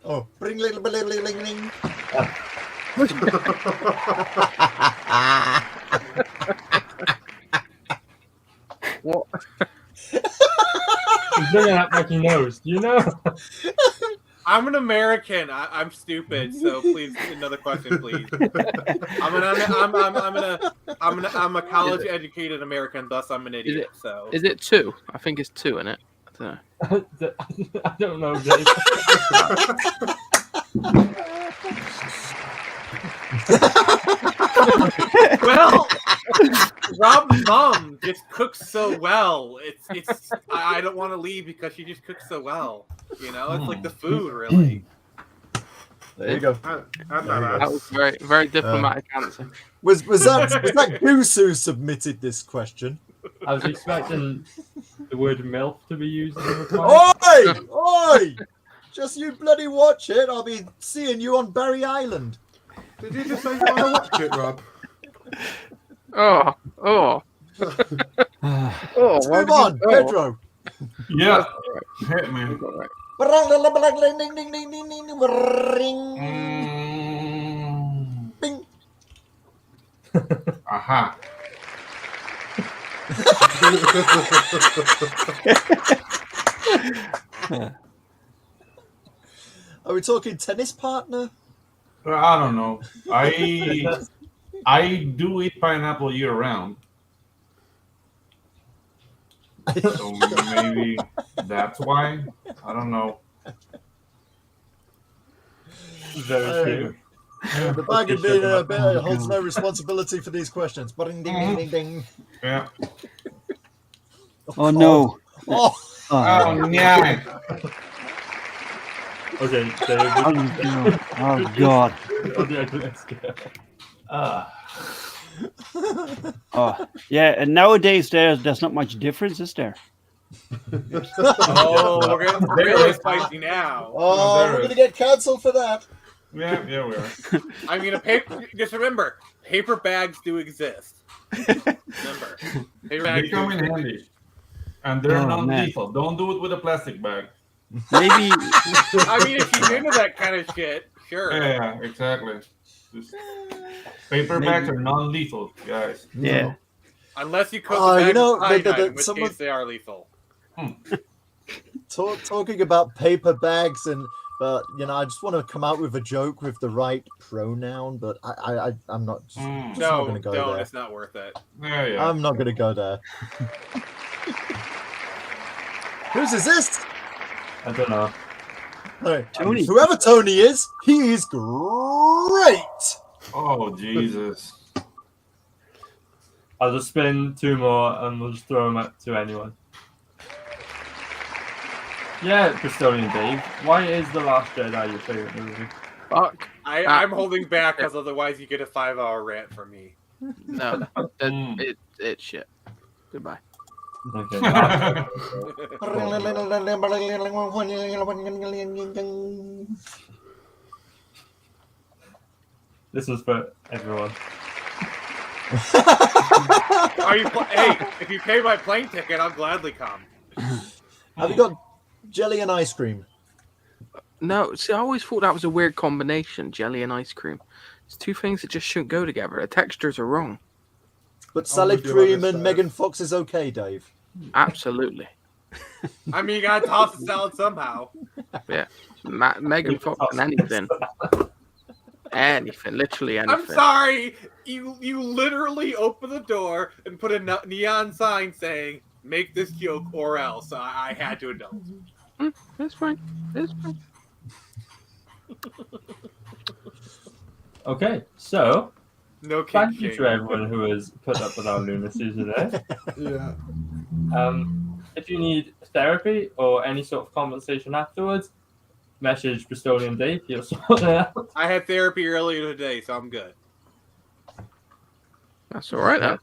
Oh, bling bling bling bling bling bling. What? He's looking at like he knows. Do you know? I'm an American. I'm stupid. So please, another question, please. I'm a college educated American, thus I'm an idiot. So Is it 2? I think it's 2, isn't it? I don't know. I don't know, Dave. Well, Rob's mom just cooks so well. It's. I don't want to leave because she just cooks so well. You know, it's like the food, really. There you go. That was very, very diplomatic answer. Was that Goose who submitted this question? I was expecting the word MILF to be used in the reply. Oi! Just you bloody watch it. I'll be seeing you on Barry Island. Did you just say you want to watch it, Rob? Oh. Let's move on, Pedro. Yeah. Hit me. Bing. Aha. Are we talking tennis partner? I don't know. I do eat pineapple year round. So maybe that's why. I don't know. Very true. The bag of beer holds no responsibility for these questions. Ding, ding, ding, ding. Yeah. Oh no. Oh, yeah. Okay, Dave. Oh god. Let's go. Oh yeah, and nowadays there's not much difference, is there? Oh, we're getting really spicy now. Oh, we're gonna get cancelled for that. Yeah, we are. I mean, just remember, paper bags do exist. Remember, paper bags They come in handy, and they're Oh, non-lethal. Don't do it with a plastic bag. Maybe. I mean, if you're into that kind of shit, sure. Yeah, exactly. Just, paper bags are non-lethal, guys. Yeah. Unless you coat the bag with cyanide, in which someone- case they are lethal. Talking about paper bags but I just want to come out with a joke with the right pronoun, but I'm not. Just not No, going to go don't. there. It's not worth it. Yeah. I'm not going to go there. Whose is this? I don't know. Hey, Tony. whoever Tony is, he is great. Oh, Jesus. I'll just spin 2 more and we'll just throw them up to anyone. Yeah, Bristolian Dave. Why is The Last Jedi your favorite movie? Fuck. I'm holding back because otherwise you get a 5-hour rant from me. No, it's shit. Goodbye. Okay. This was for everyone. Hey, if you pay my plane ticket, I'll gladly come. Have you got jelly and ice cream? No, see, I always thought that was a weird combination, jelly and ice cream. It's 2 things that just shouldn't go together. The textures are wrong. But salad cream and Megan Fox is okay, Dave. Absolutely. I mean, you gotta toss the salad somehow. Yeah. Megan Fox and anything. Anything, literally anything. I'm sorry. You literally open the door and put a neon sign saying, "Make this joke or else." I had to indulge. That's fine. That's fine. Okay, so No thank you to everyone who has put up with our lunacy today. Yeah. If you need therapy or any sort of compensation afterwards, message Bristolian Dave. He'll sort it out. I had therapy earlier today, so I'm good. That's all right. Then.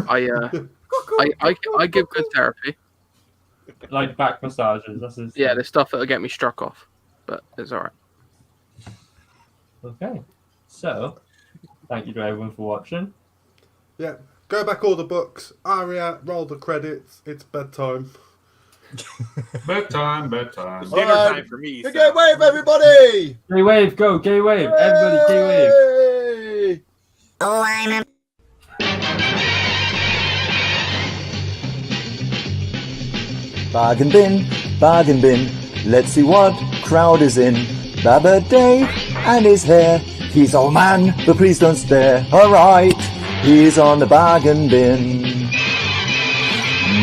I give good therapy. Like back massages. That's his Yeah, the stuff that'll get me struck off, but it's all right. Okay, so thank you to everyone for watching. Yeah. Go back all the books. Aria, roll the credits. It's bedtime. Bedtime. It's dinner time for me. Gay wave, everybody! Gay wave, go! Gay wave! Everybody, gay wave! Oh, I'm a Bargain bin, let's see what crowd is in. Baba Dave and his hair. He's old man, but please don't stare. Alright, he's on the bargain bin.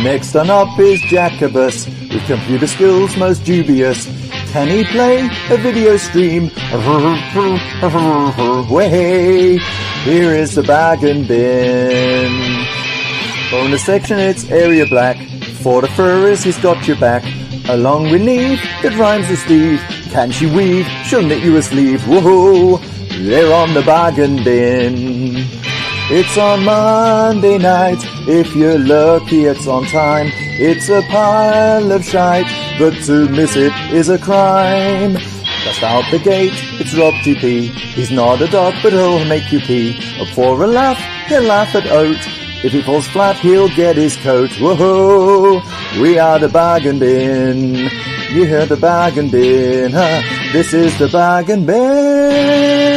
Next on up is Jacobus, with computer skills most dubious. Can he play a video stream? Way, here is the bargain bin. Bonus section, it's area black. For the furries, he's got your back. Along with Neve, that rhymes with Steve. Can she weave? She'll knit you a sleeve. Whoa, they're on the bargain bin. It's on Monday night. If you're lucky, it's on time. It's a pile of shite, but to miss it is a crime. Just out the gate, it's Rob TP. He's not a dog, but he'll make you pee. Up for a laugh, he'll laugh at Oat. If he falls flat, he'll get his coat. Whoa, we are the bargain bin. You hear the bargain bin, huh? This is the bargain bin.